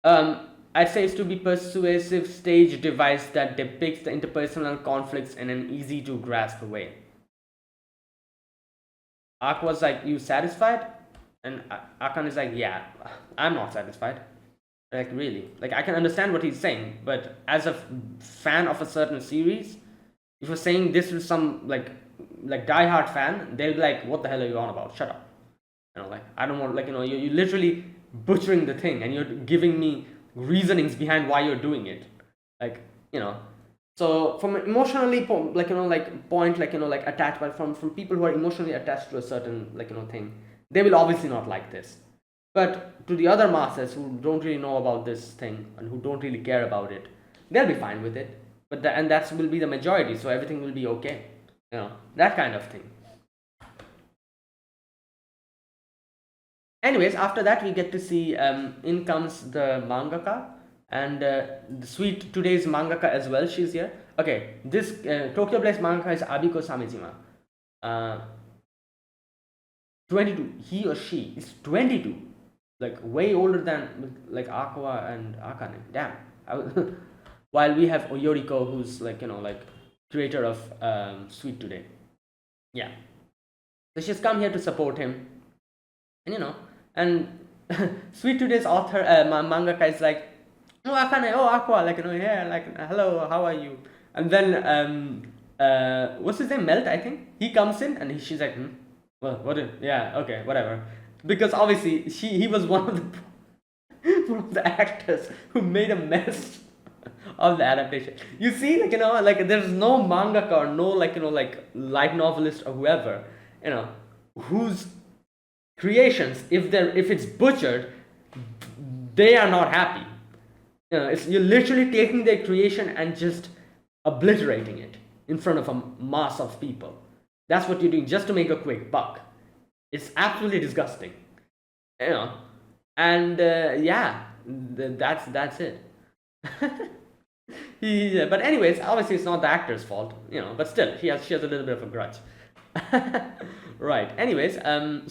I'd say it's to be persuasive stage device that depicts the interpersonal conflicts in an easy to grasp way. Ak was like, you satisfied? And Akan is like, yeah, I'm not satisfied. Like, really? Like, I can understand what he's saying, but as a fan of a certain series, if you're saying this with some die-hard fan, they'll be like, what the hell are you on about? Shut up. I don't want, you're literally butchering the thing, and you're giving me reasonings behind why you're doing it. So from emotionally like like point like like attached, but from people who are emotionally attached to a certain like thing, they will obviously not like this. But to the other masses who don't really know about this thing and who don't really care about it, they'll be fine with it. But and that will be the majority, so everything will be okay. That kind of thing. Anyways, after that we get to see in comes the mangaka, and the sweet today's mangaka as well. She's here. Okay, this Tokyo Blaze mangaka is Abiko Samejima. Uh, 22. He or she is 22, like way older than like Aqua and Akane. Damn. While we have Oyoriko, who's like like creator of Sweet Today. Yeah. So she's come here to support him, and and Sweet Today's author, mangaka is like, oh Akane, oh Aqua, like yeah, like hello, how are you? And then what's his name? Melt, I think. He comes in and she's like, well, what? Yeah, okay, whatever. Because obviously he was one of the one of the actors who made a mess of the adaptation. You see, like like there's no mangaka or no like like light novelist or whoever, whose creations, if it's butchered, they are not happy. You're literally taking their creation and just obliterating it in front of a mass of people. That's what you're doing just to make a quick buck. It's absolutely disgusting, you know. And yeah, that's it. Yeah, but anyways, obviously it's not the actor's fault, But still, she has a little bit of a grudge. Right. Anyways,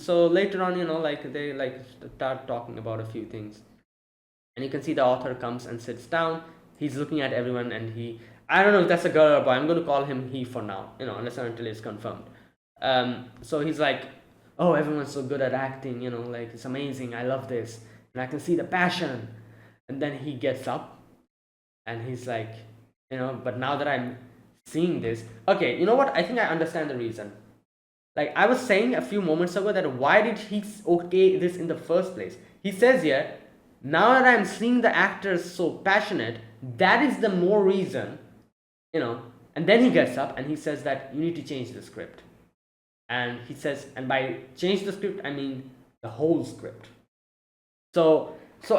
so later on, like they like start talking about a few things, and you can see the author comes and sits down. He's looking at everyone, and I don't know if that's a girl or boy. I'm going to call him he for now, unless and until it's confirmed. So he's like, oh, everyone's so good at acting, like it's amazing. I love this, and I can see the passion. And then he gets up, and he's like, but now that I'm seeing this, okay, you know what? I think I understand the reason. Like I was saying a few moments ago, that why did he okay this in the first place? He says here, now that I'm seeing the actors so passionate, that is the more reason, And then he gets up and he says that you need to change the script. And he says, and by change the script, I mean the whole script. So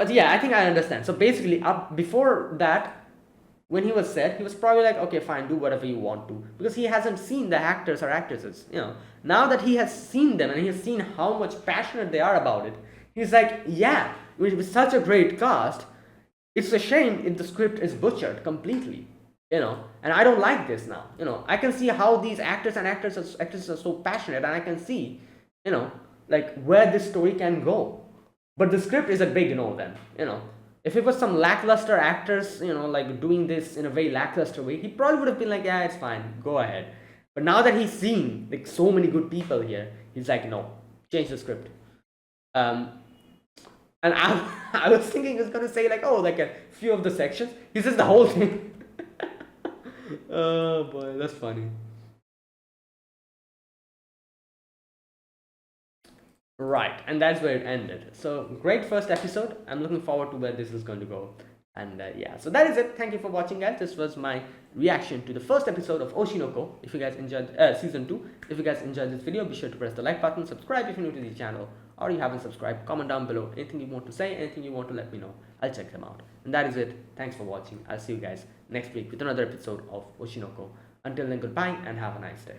yeah, I think I understand. So basically, up before that, when he was said, he was probably like, okay, fine, do whatever you want to, because he hasn't seen the actors or actresses. Now that he has seen them and he has seen how much passionate they are about it, he's like, yeah, with such a great cast, it's a shame if the script is butchered completely. And I don't like this now. I can see how these actors and actresses are so passionate, and I can see, like where this story can go. But the script is a big no then. If it was some lackluster actors, like doing this in a very lackluster way, he probably would have been like, yeah, it's fine, go ahead. But now that he's seen like so many good people here, he's like, no, change the script. And I was thinking he was gonna say like, oh, like a few of the sections. He says the whole thing. Oh boy, that's funny. Right, and that's where it ended. So great first episode. I'm looking forward to where this is going to go. And yeah, so that is it. Thank you for watching, guys. This was my reaction to the first episode of Oshinoko. If you guys enjoyed season 2, if you guys enjoyed this video, be sure to press the like button, subscribe if you're new to the channel, or you haven't subscribed. Comment down below anything you want to say, anything you want to let me know. I'll check them out. And that is it. Thanks for watching. I'll see you guys next week with another episode of Oshinoko. Until then, goodbye and have a nice day.